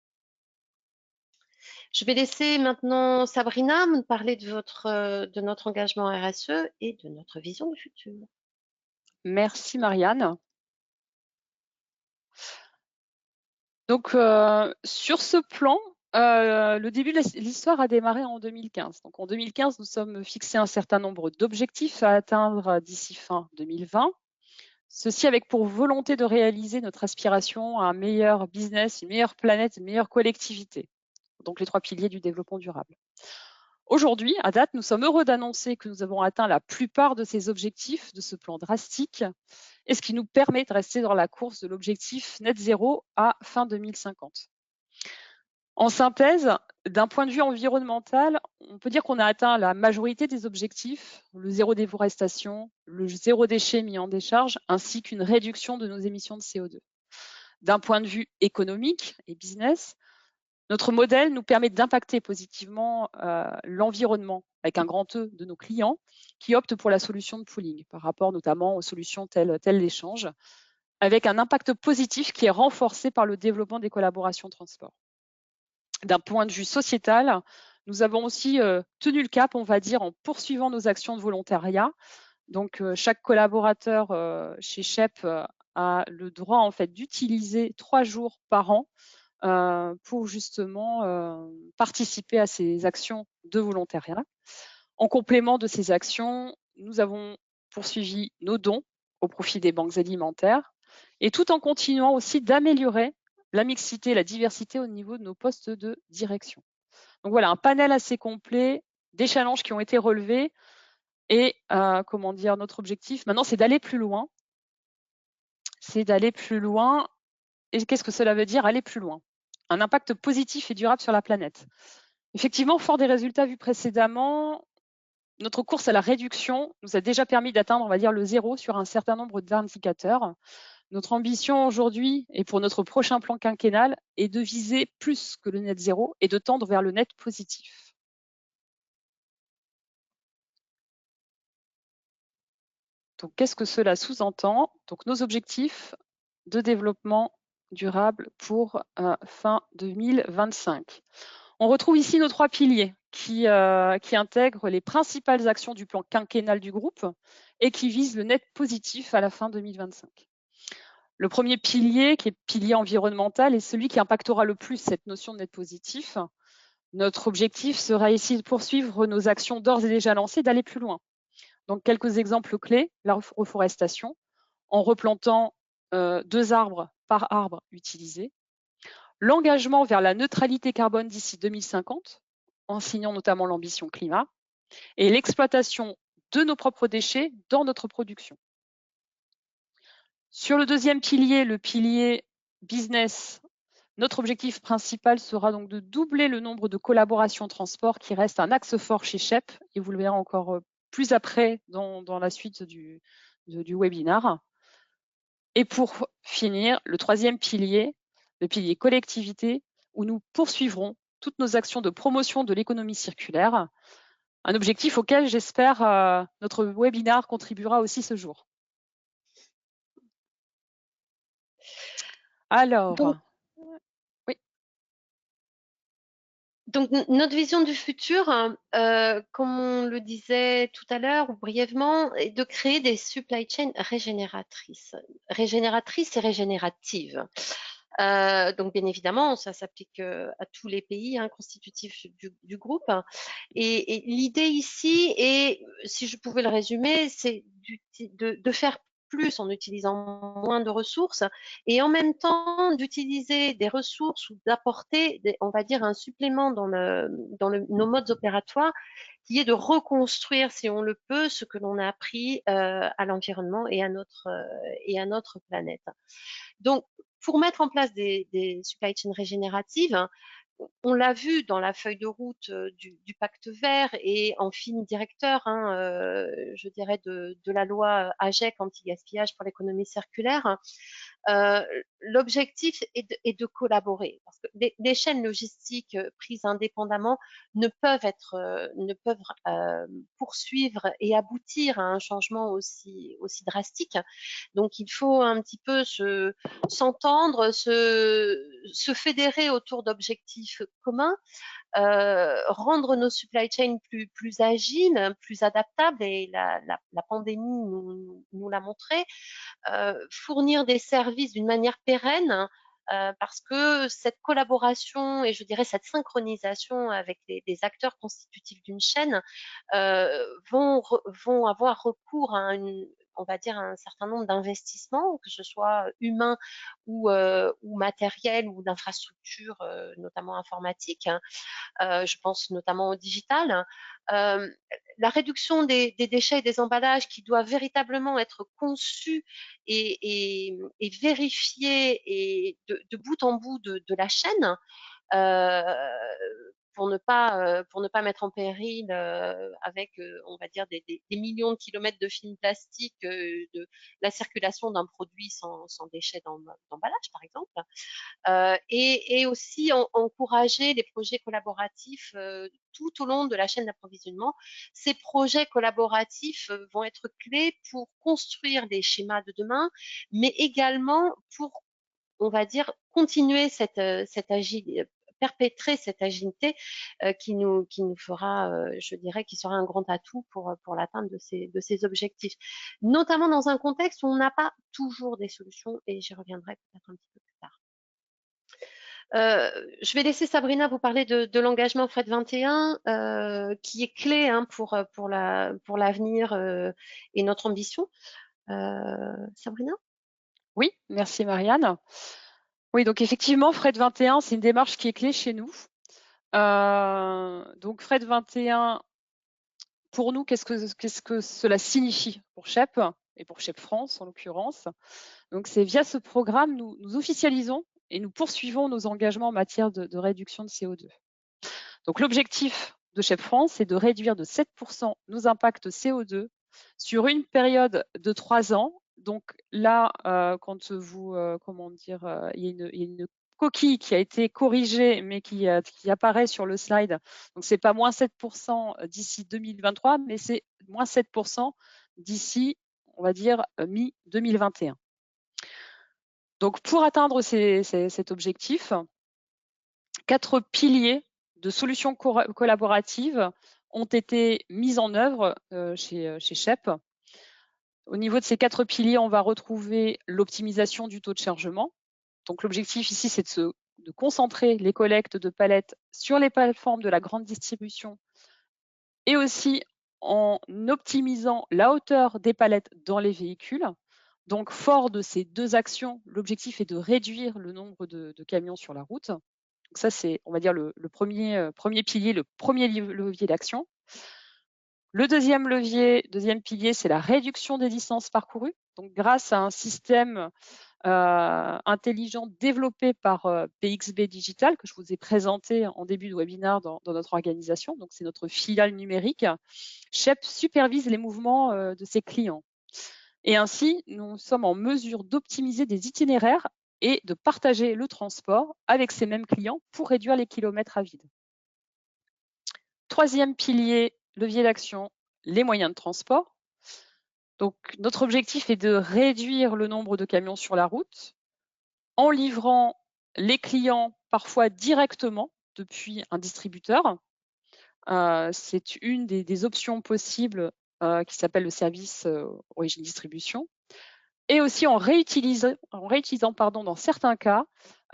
Je vais laisser maintenant Sabrina nous parler de notre engagement RSE et de notre vision du futur. Merci, Marianne. Donc, sur ce plan, le début de l'histoire a démarré en 2015. Donc, en 2015, nous sommes fixés un certain nombre d'objectifs à atteindre d'ici fin 2020. Ceci avec pour volonté de réaliser notre aspiration à un meilleur business, une meilleure planète, une meilleure collectivité. Donc, les 3 piliers du développement durable. Aujourd'hui, à date, nous sommes heureux d'annoncer que nous avons atteint la plupart de ces objectifs de ce plan drastique, et ce qui nous permet de rester dans la course de l'objectif net zéro à fin 2050. En synthèse, d'un point de vue environnemental, on peut dire qu'on a atteint la majorité des objectifs, le zéro déforestation, le zéro déchet mis en décharge, ainsi qu'une réduction de nos émissions de CO2. D'un point de vue économique et business, notre modèle nous permet d'impacter positivement l'environnement avec un grand E de nos clients qui optent pour la solution de pooling par rapport notamment aux solutions telles l'échange, avec un impact positif qui est renforcé par le développement des collaborations transport. D'un point de vue sociétal, nous avons aussi tenu le cap, on va dire, en poursuivant nos actions de volontariat. Donc, chaque collaborateur chez SHEP a le droit en fait d'utiliser 3 jours par an pour justement participer à ces actions de volontariat. En complément de ces actions, nous avons poursuivi nos dons au profit des banques alimentaires et tout en continuant aussi d'améliorer la mixité, la diversité au niveau de nos postes de direction. Donc voilà, un panel assez complet, des challenges qui ont été relevés et comment dire, notre objectif maintenant, c'est d'aller plus loin. C'est d'aller plus loin. Et qu'est-ce que cela veut dire, aller plus loin? Un impact positif et durable sur la planète. Effectivement, fort des résultats vus précédemment, notre course à la réduction nous a déjà permis d'atteindre, on va dire, le zéro sur un certain nombre d'indicateurs. Notre ambition aujourd'hui et pour notre prochain plan quinquennal est de viser plus que le net zéro et de tendre vers le net positif. Donc, qu'est-ce que cela sous-entend? Donc, nos objectifs de développement durable pour fin 2025. On retrouve ici nos 3 piliers qui intègrent les principales actions du plan quinquennal du groupe et qui visent le net positif à la fin 2025. Le premier pilier, qui est pilier environnemental, est celui qui impactera le plus cette notion de net positif. Notre objectif sera ici de poursuivre nos actions d'ores et déjà lancées, d'aller plus loin. Donc, quelques exemples clés, la reforestation, en replantant 2 arbres par arbre utilisé. L'engagement vers la neutralité carbone d'ici 2050, en signant notamment l'ambition climat, et l'exploitation de nos propres déchets dans notre production. Sur le deuxième pilier, le pilier business, notre objectif principal sera donc de doubler le nombre de collaborations transport qui reste un axe fort chez Shep, et vous le verrez encore plus après dans la suite du webinaire. Et pour finir, le troisième pilier, le pilier collectivité, où nous poursuivrons toutes nos actions de promotion de l'économie circulaire, un objectif auquel j'espère notre webinaire contribuera aussi ce jour. Alors, oui. Donc, notre vision du futur, comme on le disait tout à l'heure ou brièvement, est de créer des supply chains régénératrices et régénératives. Donc, bien évidemment, ça s'applique à tous les pays constitutifs du groupe. Et l'idée ici est, si je pouvais le résumer, c'est de faire plus en utilisant moins de ressources et en même temps d'utiliser des ressources ou d'apporter, on va dire, un supplément dans nos modes opératoires qui est de reconstruire, si on le peut, ce que l'on a appris à l'environnement et à notre planète. Donc, pour mettre en place des supply chains régénératives, on l'a vu dans la feuille de route du pacte vert et en film directeur, je dirais, de la loi AGEC anti-gaspillage pour l'économie circulaire. L'objectif est de collaborer parce que les chaînes logistiques prises indépendamment ne peuvent poursuivre et aboutir à un changement aussi drastique. Donc, il faut un petit peu s'entendre, se fédérer autour d'objectifs communs, rendre nos supply chains plus agiles, plus adaptables, et la pandémie nous l'a montré, fournir des services d'une manière pérenne, parce que cette collaboration et je dirais cette synchronisation avec les acteurs constitutifs d'une chaîne vont avoir recours à on va dire un certain nombre d'investissements, que ce soit humains ou matériels ou d'infrastructures, notamment informatiques. Je pense notamment au digital. La réduction des déchets et des emballages qui doivent véritablement être conçus et vérifiés et de bout en bout de la chaîne, pour ne pas mettre en péril avec, on va dire, des millions de kilomètres de films plastiques, de la circulation d'un produit sans déchets d'emballage, par exemple. Et aussi encourager les projets collaboratifs tout au long de la chaîne d'approvisionnement. Ces projets collaboratifs vont être clés pour construire des schémas de demain, mais également pour, on va dire, continuer cette perpétrer cette agilité qui nous fera, je dirais, qui sera un grand atout pour l'atteinte de ces objectifs, notamment dans un contexte où on n'a pas toujours des solutions, et j'y reviendrai peut-être un petit peu plus tard. Je vais laisser Sabrina vous parler de l'engagement Fred 21, qui est clé hein, pour l'avenir et notre ambition. Sabrina? Oui, merci Marianne. Oui, donc effectivement, Fred 21, c'est une démarche qui est clé chez nous. Donc Fred 21, pour nous, qu'est-ce que cela signifie pour SHEP et pour SHEP France en l'occurrence? Donc c'est via ce programme, nous officialisons et nous poursuivons nos engagements en matière de réduction de CO2. Donc l'objectif de SHEP France, c'est de réduire de 7% nos impacts CO2 sur une période de 3 ans. Donc là, quand vous, comment dire, il y a une coquille qui a été corrigée, mais qui apparaît sur le slide. Donc c'est pas moins 7% d'ici 2023, mais c'est moins 7% d'ici, on va dire, mi-2021. Donc pour atteindre cet objectif, 4 piliers de solutions collaboratives ont été mis en œuvre chez SHEP. Au niveau de ces 4 piliers, on va retrouver l'optimisation du taux de chargement. Donc l'objectif ici, c'est de concentrer les collectes de palettes sur les plateformes de la grande distribution et aussi en optimisant la hauteur des palettes dans les véhicules. Donc fort de ces 2 actions, l'objectif est de réduire le nombre de camions sur la route. Donc ça, c'est, on va dire, le premier pilier, le premier levier d'action. Le deuxième pilier, c'est la réduction des distances parcourues. Donc, grâce à un système intelligent développé par PXB Digital, que je vous ai présenté en début de webinaire dans notre organisation. Donc, c'est notre filiale numérique. SHEP supervise les mouvements de ses clients. Et ainsi, nous sommes en mesure d'optimiser des itinéraires et de partager le transport avec ces mêmes clients pour réduire les kilomètres à vide. Troisième pilier, levier d'action, les moyens de transport. Donc, notre objectif est de réduire le nombre de camions sur la route en livrant les clients parfois directement depuis un distributeur. C'est une des options possibles qui s'appelle le service origine distribution. Et aussi en réutilisant dans certains cas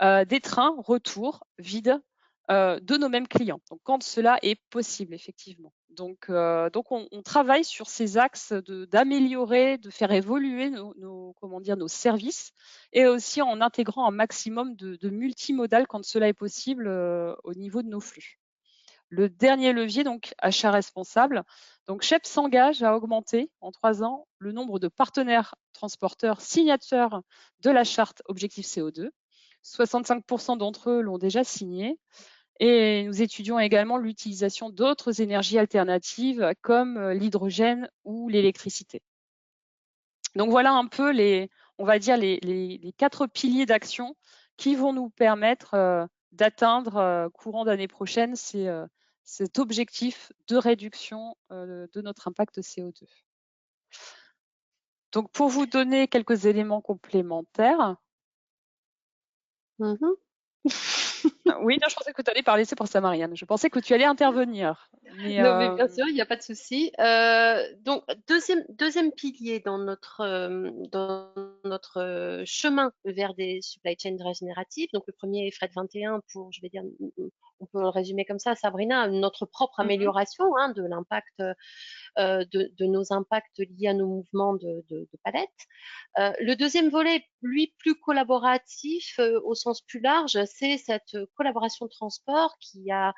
des trains retour vides de nos mêmes clients. Donc quand cela est possible, effectivement. Donc on travaille sur ces axes d'améliorer, de faire évoluer nos services, et aussi en intégrant un maximum de multimodal quand cela est possible au niveau de nos flux. Le dernier levier, donc achat responsable. Donc SHEP s'engage à augmenter en 3 ans le nombre de partenaires transporteurs signataires de la charte Objectif CO2. 65% d'entre eux l'ont déjà signé. Et nous étudions également l'utilisation d'autres énergies alternatives comme l'hydrogène ou l'électricité. Donc voilà un peu on va dire les 4 piliers d'action qui vont nous permettre d'atteindre courant d'année prochaine cet objectif de réduction de notre impact CO2. Donc pour vous donner quelques éléments complémentaires. Oui, non, je pensais que tu allais parler, c'est pour ça, Marianne. Je pensais que tu allais intervenir. Non, mais bien sûr, il n'y a pas de souci. Donc, deuxième pilier dans notre chemin vers des supply chains régénératives. Donc, le premier est Fred 21 pour, je vais dire, on peut le résumer comme ça, Sabrina, notre propre amélioration hein, de l'impact, de nos impacts liés à nos mouvements de palettes. Le deuxième volet, lui, plus collaboratif au sens plus large, c'est cette collaboration de transport qui a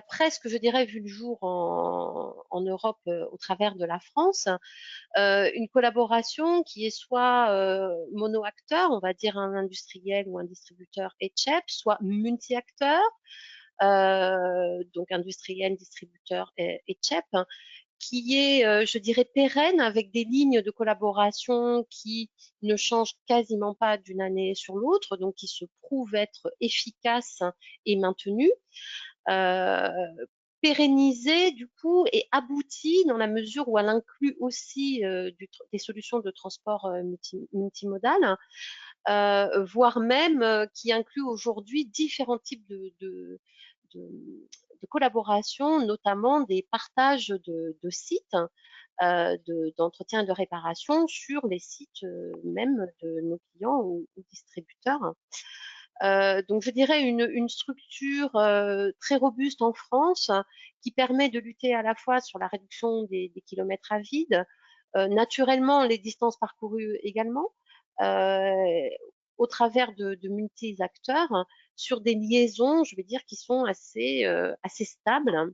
presque, je dirais, vu le jour en Europe au travers de la France. Une collaboration qui est soit mono-acteur, on va dire un industriel ou un distributeur et SHEP, soit multi-acteur, donc industriel, distributeur et SHEP, qui est, je dirais, pérenne avec des lignes de collaboration qui ne changent quasiment pas d'une année sur l'autre, donc qui se prouvent être efficaces et maintenues. Pérennisée du coup et aboutie dans la mesure où elle inclut aussi des solutions de transport multimodal voire même qui inclut aujourd'hui différents types de collaboration, notamment des partages de sites d'entretien et de réparation sur les sites même de nos clients ou distributeurs. Donc, je dirais une structure très robuste en France qui permet de lutter à la fois sur la réduction des kilomètres à vide, naturellement les distances parcourues également, au travers de multi-acteurs sur des liaisons, je vais dire, qui sont assez stables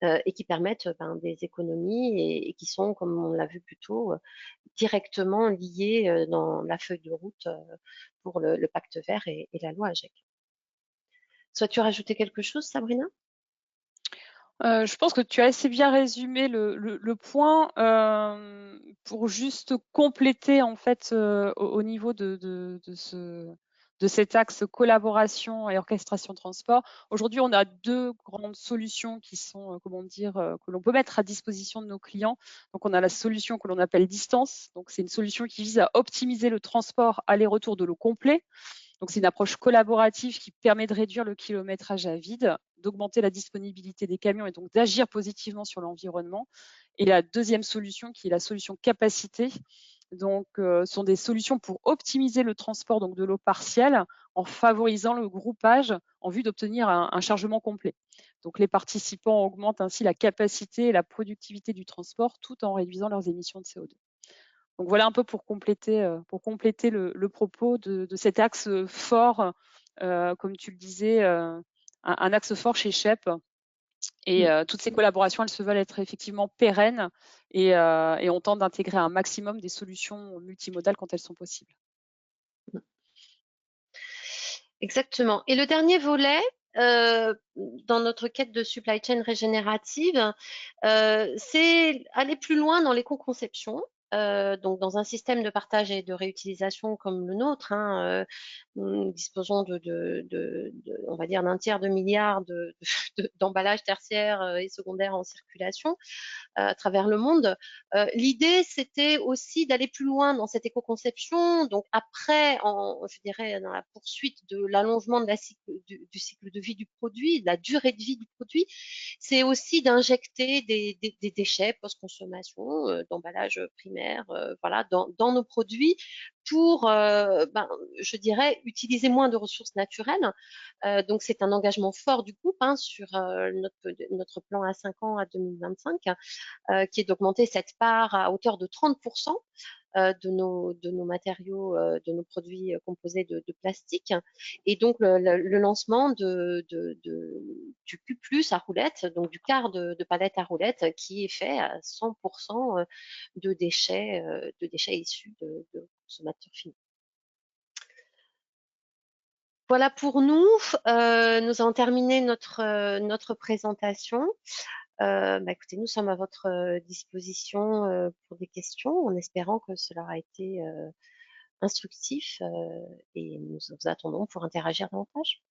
et qui permettent des économies et qui sont, comme on l'a vu plus tôt, directement liées dans la feuille de route pour le pacte vert et la loi AGEC. Souhaites-tu rajouter quelque chose, Sabrina? Je pense que tu as assez bien résumé le point. Pour juste compléter en fait au niveau de cet axe collaboration et orchestration de transport. Aujourd'hui, on a deux grandes solutions qui sont, comment dire, que l'on peut mettre à disposition de nos clients. Donc, on a la solution que l'on appelle distance. Donc, c'est une solution qui vise à optimiser le transport aller-retour de l'eau complet. Donc, c'est une approche collaborative qui permet de réduire le kilométrage à vide, d'augmenter la disponibilité des camions et donc d'agir positivement sur l'environnement. Et la deuxième solution, qui est la solution capacité, donc sont des solutions pour optimiser le transport donc de l'eau partielle en favorisant le groupage en vue d'obtenir un chargement complet. Donc, les participants augmentent ainsi la capacité et la productivité du transport tout en réduisant leurs émissions de CO2. Donc voilà un peu pour compléter le propos de cet axe fort, comme tu le disais, un axe fort chez Shep. Et toutes ces collaborations, elles se veulent être effectivement pérennes et on tente d'intégrer un maximum des solutions multimodales quand elles sont possibles. Exactement. Et le dernier volet, dans notre quête de supply chain régénérative, c'est aller plus loin dans l'éco-conception. Donc, dans un système de partage et de réutilisation comme le nôtre, nous disposons on va dire, d'un tiers de milliard d'emballages tertiaires et secondaires en circulation à travers le monde. L'idée, c'était aussi d'aller plus loin dans cette éco-conception. Donc après, je dirais, dans la poursuite de l'allongement du cycle de vie du produit, de la durée de vie du produit, c'est aussi d'injecter des déchets post-consommation, d'emballage primaire, voilà, dans nos produits pour, je dirais, utiliser moins de ressources naturelles. Donc, c'est un engagement fort du groupe sur notre plan à 5 ans à 2025, qui est d'augmenter cette part à hauteur de 30% de nos matériaux, de nos produits composés de plastique. Et donc, le lancement du Q+ à roulette, donc du quart de palette à roulette, qui est fait à 100% de déchets issus de consommateurs finaux. Voilà pour nous. Nous avons terminé notre présentation. Écoutez, nous sommes à votre disposition pour des questions, en espérant que cela aura été instructif et nous vous attendons pour interagir davantage.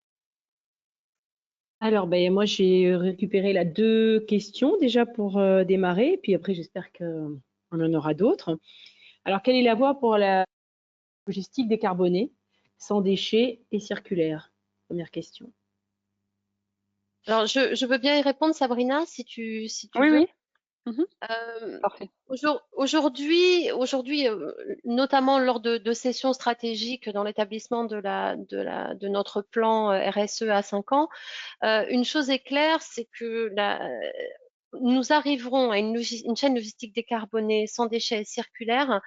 Alors, moi, j'ai récupéré là 2 questions déjà pour démarrer, puis après, j'espère qu'on en aura d'autres. Alors, quelle est la voie pour la logistique décarbonée, sans déchets et circulaire? Première question. Alors, je veux bien y répondre, Sabrina, si tu Oui, veux. oui. Parfait. Aujourd'hui, notamment lors de sessions stratégiques dans l'établissement de notre plan RSE à 5 ans, une chose est claire, c'est que nous arriverons à une chaîne logistique décarbonée sans déchets circulaires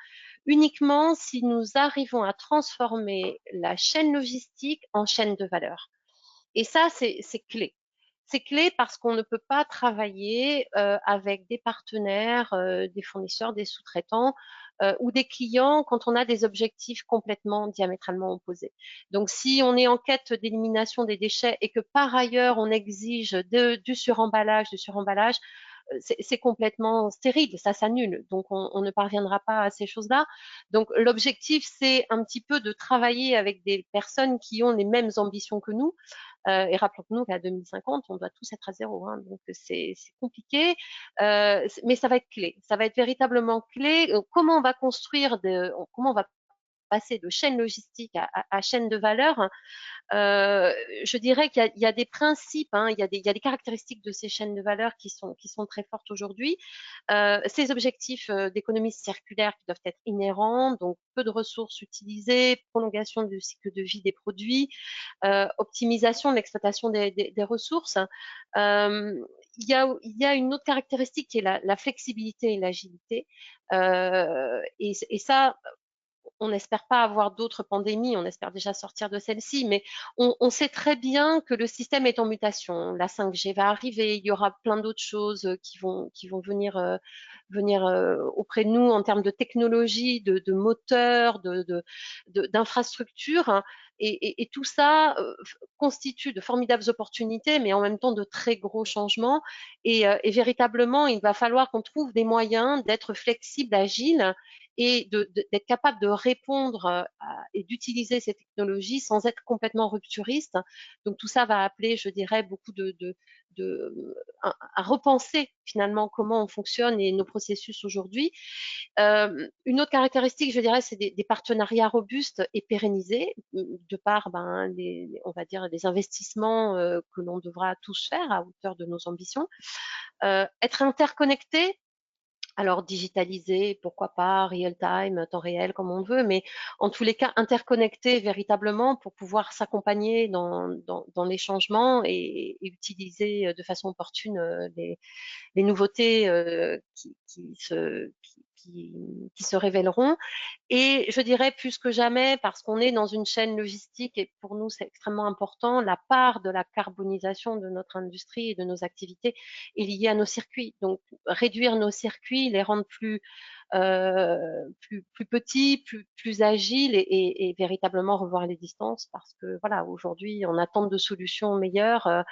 uniquement si nous arrivons à transformer la chaîne logistique en chaîne de valeur. Et ça, c'est clé. C'est clé parce qu'on ne peut pas travailler avec des partenaires, des fournisseurs, des sous-traitants ou des clients quand on a des objectifs complètement diamétralement opposés. Donc, si on est en quête d'élimination des déchets et que par ailleurs on exige du suremballage, c'est complètement stérile, ça s'annule. Donc, on ne parviendra pas à ces choses-là. Donc, l'objectif, c'est un petit peu de travailler avec des personnes qui ont les mêmes ambitions que nous. Et rappelons-nous qu'à 2050, on doit tous être à zéro. Donc, c'est compliqué, mais ça va être clé. Ça va être véritablement clé. Comment on va construire, comment on va passer de chaîne logistique à chaîne de valeur, je dirais qu'il y a des principes, hein, il y a des caractéristiques de ces chaînes de valeur qui sont très fortes aujourd'hui. Ces objectifs d'économie circulaire qui doivent être inhérents, donc peu de ressources utilisées, prolongation du cycle de vie des produits, optimisation de l'exploitation des ressources. Il y a une autre caractéristique qui est la flexibilité et l'agilité. Et ça, on n'espère pas avoir d'autres pandémies, on espère déjà sortir de celle-ci, mais on sait très bien que le système est en mutation. La 5G va arriver, il y aura plein d'autres choses qui vont venir auprès de nous en termes de technologie, de moteurs, d'infrastructures. Et tout ça constitue de formidables opportunités, mais en même temps de très gros changements. Et véritablement, il va falloir qu'on trouve des moyens d'être flexible, agile et d'être capable de répondre et d'utiliser ces technologies sans être complètement rupturiste. Donc tout ça va appeler, je dirais, beaucoup à repenser finalement comment on fonctionne et nos processus aujourd'hui. Une autre caractéristique, je dirais, c'est des partenariats robustes et pérennisés de par, on va dire, les investissements que l'on devra tous faire à hauteur de nos ambitions. Être interconnecté, alors digitalisé, pourquoi pas, real time, temps réel, comme on veut, mais en tous les cas interconnecté véritablement pour pouvoir s'accompagner dans les changements et utiliser de façon opportune les nouveautés qui se révéleront. Et je dirais plus que jamais, parce qu'on est dans une chaîne logistique et pour nous c'est extrêmement important, la part de la carbonisation de notre industrie et de nos activités est liée à nos circuits. Donc réduire nos circuits, les rendre plus petits, plus agiles et véritablement revoir les distances, parce que voilà, aujourd'hui en attente de solutions meilleures,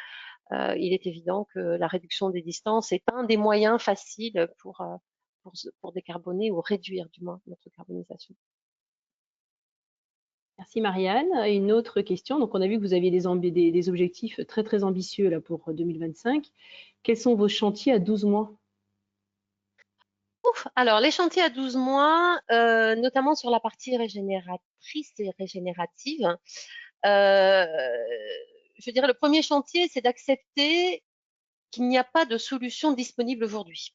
il est évident que la réduction des distances est un des moyens faciles pour décarboner ou réduire du moins notre carbonisation. Merci Marianne. Et une autre question. Donc, on a vu que vous aviez des objectifs très, très ambitieux là, pour 2025. Quels sont vos chantiers à 12 mois? Alors, les chantiers à 12 mois, notamment sur la partie régénératrice et régénérative, je dirais le premier chantier, c'est d'accepter qu'il n'y a pas de solution disponible aujourd'hui.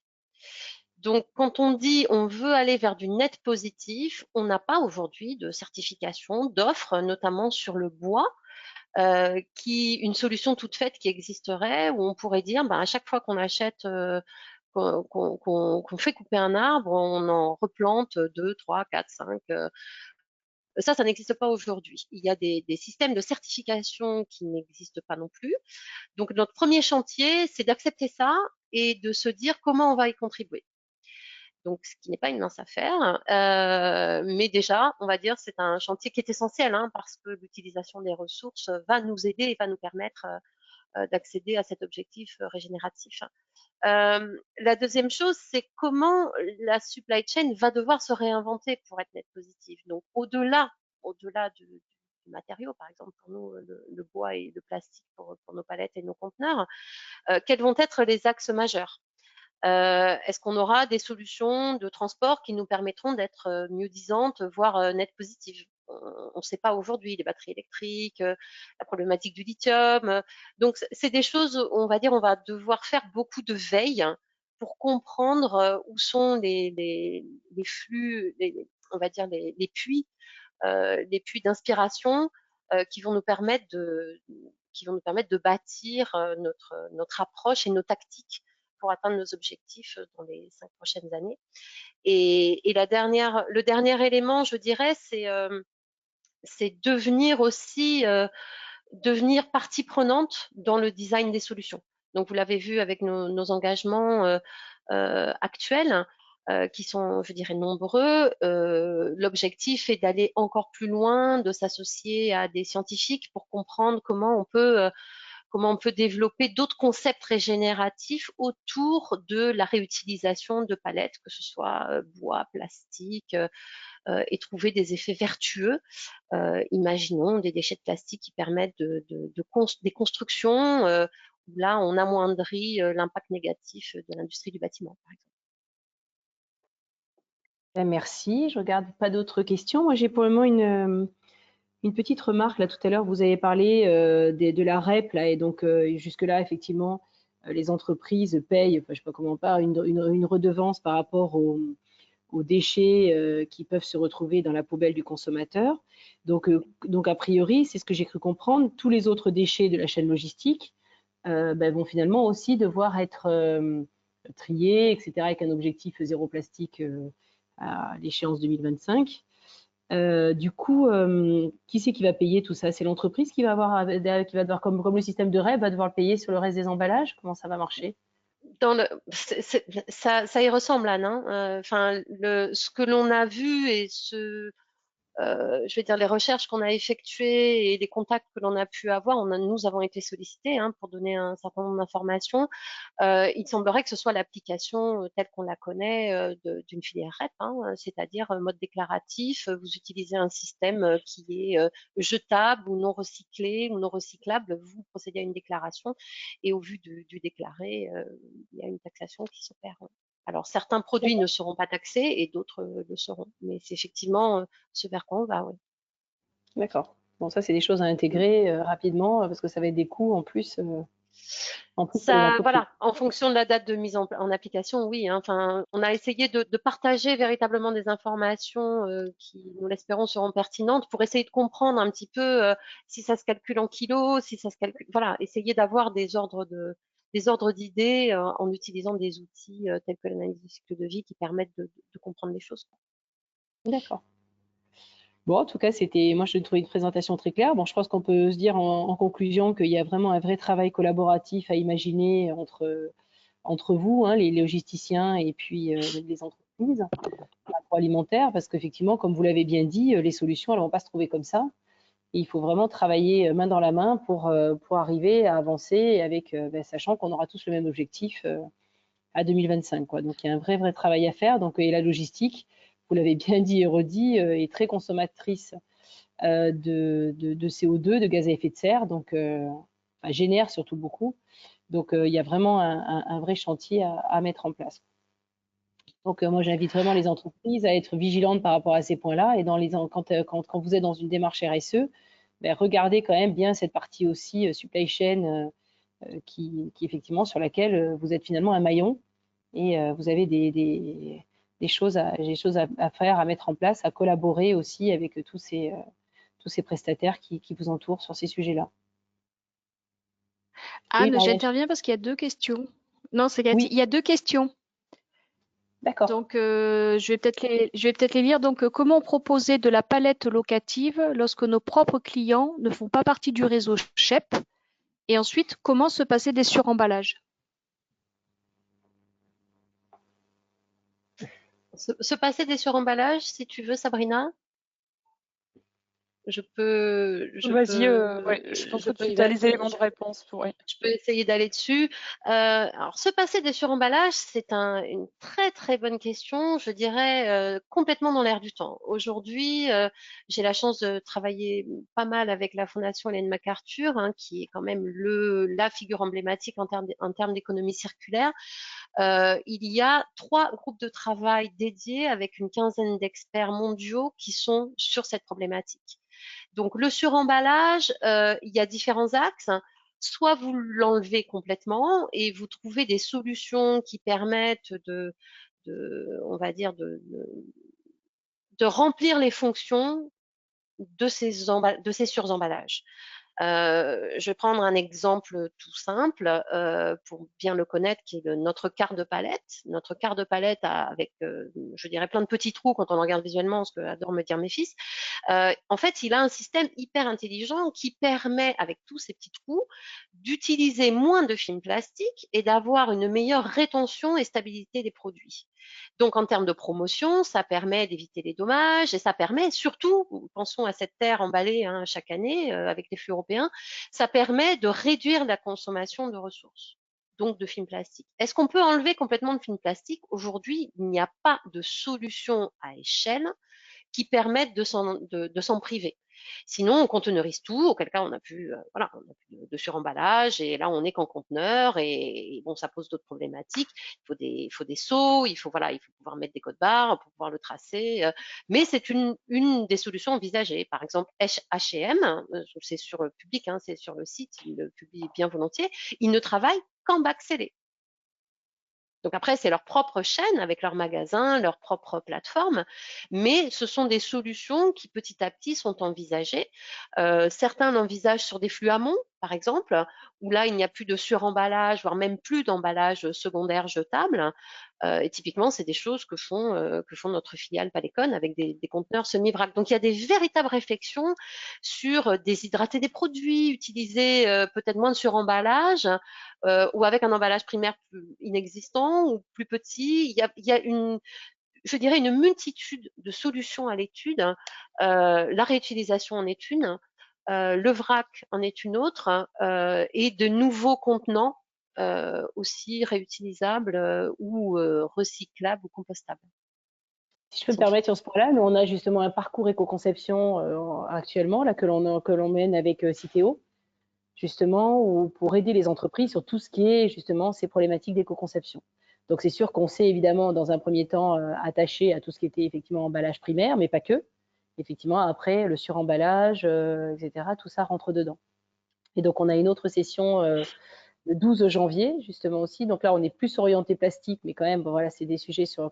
Donc, quand on dit on veut aller vers du net positif, on n'a pas aujourd'hui de certification, d'offres, notamment sur le bois, une solution toute faite qui existerait, où on pourrait dire, à chaque fois qu'on achète, qu'on fait couper un arbre, on en replante 2, 3, 4, 5. Ça n'existe pas aujourd'hui. Il y a des systèmes de certification qui n'existent pas non plus. Donc, notre premier chantier, c'est d'accepter ça et de se dire comment on va y contribuer. Donc, ce qui n'est pas une mince affaire, mais déjà, on va dire, c'est un chantier qui est essentiel, hein, parce que l'utilisation des ressources va nous aider et va nous permettre d'accéder à cet objectif régénératif. La deuxième chose, c'est comment la supply chain va devoir se réinventer pour être net positive. Donc, au-delà du matériau, par exemple, pour nous, le bois et le plastique pour nos palettes et nos conteneurs, quels vont être les axes majeurs? Est-ce qu'on aura des solutions de transport qui nous permettront d'être mieux disantes, voire net positives? On ne sait pas aujourd'hui, les batteries électriques, la problématique du lithium. Donc, c'est des choses, on va dire, on va devoir faire beaucoup de veille pour comprendre où sont les flux, on va dire les puits d'inspiration qui vont nous permettre de bâtir notre approche et nos tactiques pour atteindre nos objectifs dans les 5 prochaines années. Et le dernier élément, je dirais, c'est devenir aussi devenir partie prenante dans le design des solutions. Donc, vous l'avez vu avec nos engagements actuels, qui sont, je dirais, nombreux. L'objectif est d'aller encore plus loin, de s'associer à des scientifiques pour comprendre comment on peut développer d'autres concepts régénératifs autour de la réutilisation de palettes, que ce soit bois, plastique, et trouver des effets vertueux. Imaginons des déchets de plastique qui permettent des constructions où là, on amoindrit l'impact négatif de l'industrie du bâtiment, par exemple. Merci. Je regarde pas d'autres questions. Moi, j'ai pour le moment une petite remarque. Là, tout à l'heure, vous avez parlé de la REP, là, et donc jusque-là, effectivement, les entreprises payent, enfin, je ne sais pas comment on parle, une redevance par rapport aux déchets qui peuvent se retrouver dans la poubelle du consommateur. Donc a priori, c'est ce que j'ai cru comprendre, tous les autres déchets de la chaîne logistique vont finalement aussi devoir être triés, etc., avec un objectif zéro plastique à l'échéance 2025. Du coup, qui c'est qui va payer tout ça? C'est l'entreprise qui va devoir, comme le système de REP, va devoir le payer sur le reste des emballages? Comment ça va marcher? Ça y ressemble, Anne, hein. Enfin, ce que l'on a vu et je vais dire les recherches qu'on a effectuées et les contacts que l'on a pu avoir, nous avons été sollicités pour donner un certain nombre d'informations. Il semblerait que ce soit l'application telle qu'on la connaît d'une filière REP, c'est-à-dire mode déclaratif. Vous utilisez un système qui est jetable ou non recyclé ou non recyclable. Vous procédez à une déclaration et au vu du déclaré, il y a une taxation qui s'opère. Alors, certains produits ne seront pas taxés et d'autres le seront. Mais c'est effectivement ce vers quoi on va, oui. D'accord. Bon, ça, c'est des choses à intégrer rapidement parce que ça va être des coûts en plus pour les entreprises. Voilà, en fonction de la date de mise en application, oui. Enfin, on a essayé de partager véritablement des informations qui, nous l'espérons, seront pertinentes pour essayer de comprendre un petit peu si ça se calcule en kilos, si ça se calcule. Voilà, essayer d'avoir des ordres d'idées en utilisant des outils tels que l'analyse du cycle de vie qui permettent de comprendre les choses. D'accord. Bon, en tout cas, moi, je trouvais une présentation très claire. Bon, je pense qu'on peut se dire en conclusion qu'il y a vraiment un vrai travail collaboratif à imaginer entre vous, les logisticiens et puis les entreprises agroalimentaires, parce qu'effectivement, comme vous l'avez bien dit, les solutions, elles ne vont pas se trouver comme ça. Et il faut vraiment travailler main dans la main pour arriver à avancer avec, sachant qu'on aura tous le même objectif à 2025, quoi. Donc, il y a un vrai travail à faire. Donc, et la logistique, vous l'avez bien dit et redit, est très consommatrice de CO2, de gaz à effet de serre, donc génère surtout beaucoup. Donc, il y a vraiment un vrai chantier à mettre en place. Donc, moi, j'invite vraiment les entreprises à être vigilantes par rapport à ces points-là. Et quand vous êtes dans une démarche RSE, regardez quand même bien cette partie aussi supply chain qui effectivement sur laquelle vous êtes finalement un maillon et vous avez des choses à faire, à mettre en place, à collaborer aussi avec tous ces prestataires qui vous entourent sur ces sujets-là. Anne, j'interviens parce qu'il y a deux questions. Non, c'est Cathy. Oui. Il y a deux questions. D'accord. Donc, je vais peut-être les lire. Donc, comment proposer de la palette locative lorsque nos propres clients ne font pas partie du réseau CHEP? Et ensuite, comment se passer des suremballages? Se passer des suremballages, si tu veux, Sabrina. Vas-y, je pense que tu as les éléments de réponse. Je peux essayer d'aller dessus. Alors, se passer des suremballages, c'est une très bonne question, je dirais complètement dans l'air du temps. Aujourd'hui, j'ai la chance de travailler pas mal avec la Fondation Ellen MacArthur, qui est quand même la figure emblématique en termes d'économie circulaire. Il y a 3 groupes de travail dédiés avec une quinzaine d'experts mondiaux qui sont sur cette problématique. Donc, le suremballage, il y a différents axes. Soit vous l'enlevez complètement et vous trouvez des solutions qui permettent on va dire, de remplir les fonctions de ces suremballages. Je vais prendre un exemple tout simple pour bien le connaître, qui est notre quart de palette. Notre quart de palette avec, je dirais, plein de petits trous quand on en regarde visuellement, ce que adorent me dire mes fils. En fait, il a un système hyper intelligent qui permet, avec tous ces petits trous, d'utiliser moins de film plastique et d'avoir une meilleure rétention et stabilité des produits. Donc, en termes de promotion, ça permet d'éviter les dommages et ça permet surtout, pensons à cette terre emballée chaque année avec les flux européens, ça permet de réduire la consommation de ressources, donc de film plastique. Est-ce qu'on peut enlever complètement le film plastique? Aujourd'hui, il n'y a pas de solution à échelle qui permette de s'en priver. Sinon, on conteneurise tout, auquel cas on n'a plus, voilà, on n'a plus de suremballage, et là on n'est qu'en conteneur, et bon, ça pose d'autres problématiques. Il faut des seaux, il faut pouvoir mettre des codes barres pour pouvoir le tracer. Mais c'est une des solutions envisagées. Par exemple, H&M, c'est sur le public, hein, c'est sur le site, il le publie bien volontiers, ils ne travaillent qu'en bac scellé. Donc après, c'est leur propre chaîne avec leur magasin, leur propre plateforme, mais ce sont des solutions qui petit à petit sont envisagées. Certains l'envisagent sur des flux amont, par exemple, où là, il n'y a plus de suremballage, voire même plus d'emballage secondaire jetable. Et typiquement, c'est des choses que font notre filiale Palécon avec des conteneurs semi-vrac. Donc, il y a des véritables réflexions sur déshydrater des produits, utiliser peut-être moins de suremballage, ou avec un emballage primaire inexistant ou plus petit. Il y a je dirais une multitude de solutions à l'étude. La réutilisation en est une, le vrac en est une autre, et de nouveaux contenants aussi réutilisables ou recyclables ou compostables. Si je peux me permettre sur ce point-là, nous on a justement un parcours éco-conception actuellement là, que l'on mène avec Citeo, justement, pour aider les entreprises sur tout ce qui est justement ces problématiques d'éco-conception. Donc c'est sûr qu'on s'est évidemment dans un premier temps attaché à tout ce qui était effectivement emballage primaire, mais pas que. Effectivement, après le suremballage, etc., tout ça rentre dedans. Et donc on a une autre session le 12 janvier, justement aussi. Donc là, on est plus orienté plastique, mais quand même, bon, voilà, c'est des sujets sur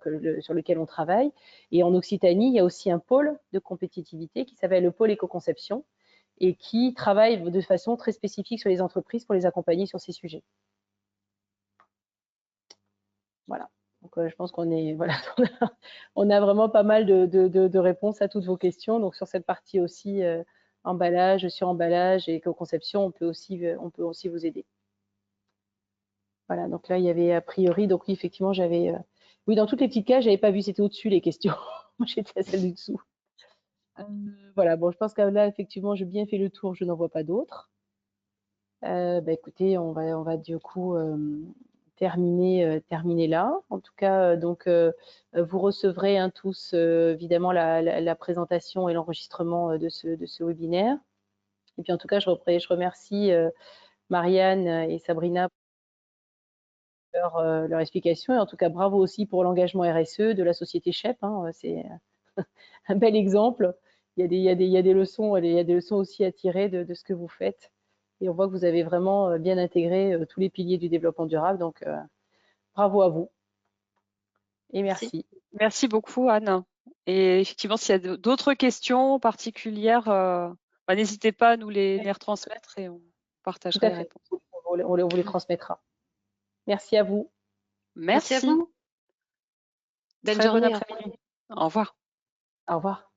lesquels on travaille. Et en Occitanie, il y a aussi un pôle de compétitivité qui s'appelle le pôle éco-conception et qui travaille de façon très spécifique sur les entreprises pour les accompagner sur ces sujets. Voilà. Donc, je pense qu'on est, voilà, on a vraiment pas mal de réponses à toutes vos questions. Donc, sur cette partie aussi, emballage, suremballage et éco-conception, on peut aussi vous aider. Voilà, donc là, il y avait a priori, donc oui, effectivement, j'avais, oui, dans toutes les petites cases, j'avais pas vu, c'était au-dessus les questions. Moi, j'étais à celle du dessous. Voilà, bon, je pense que là, effectivement, j'ai bien fait le tour, je n'en vois pas d'autres. Bah, écoutez, on va du coup terminer là. En tout cas, donc, vous recevrez tous évidemment la présentation et l'enregistrement de ce webinaire. Et puis, en tout cas, je remercie Marianne et Sabrina leur explication. Et en tout cas, bravo aussi pour l'engagement RSE de la société Shep. Hein, c'est un bel exemple. Il y a des leçons aussi à tirer de ce que vous faites. Et on voit que vous avez vraiment bien intégré tous les piliers du développement durable. Donc, bravo à vous. Et merci. Merci beaucoup, Anne. Et effectivement, s'il y a d'autres questions particulières, n'hésitez pas à nous les retransmettre et on partagera les réponses. On les transmettra. Merci à vous. Merci. Merci à vous. Très bon après-midi. Au revoir. Au revoir.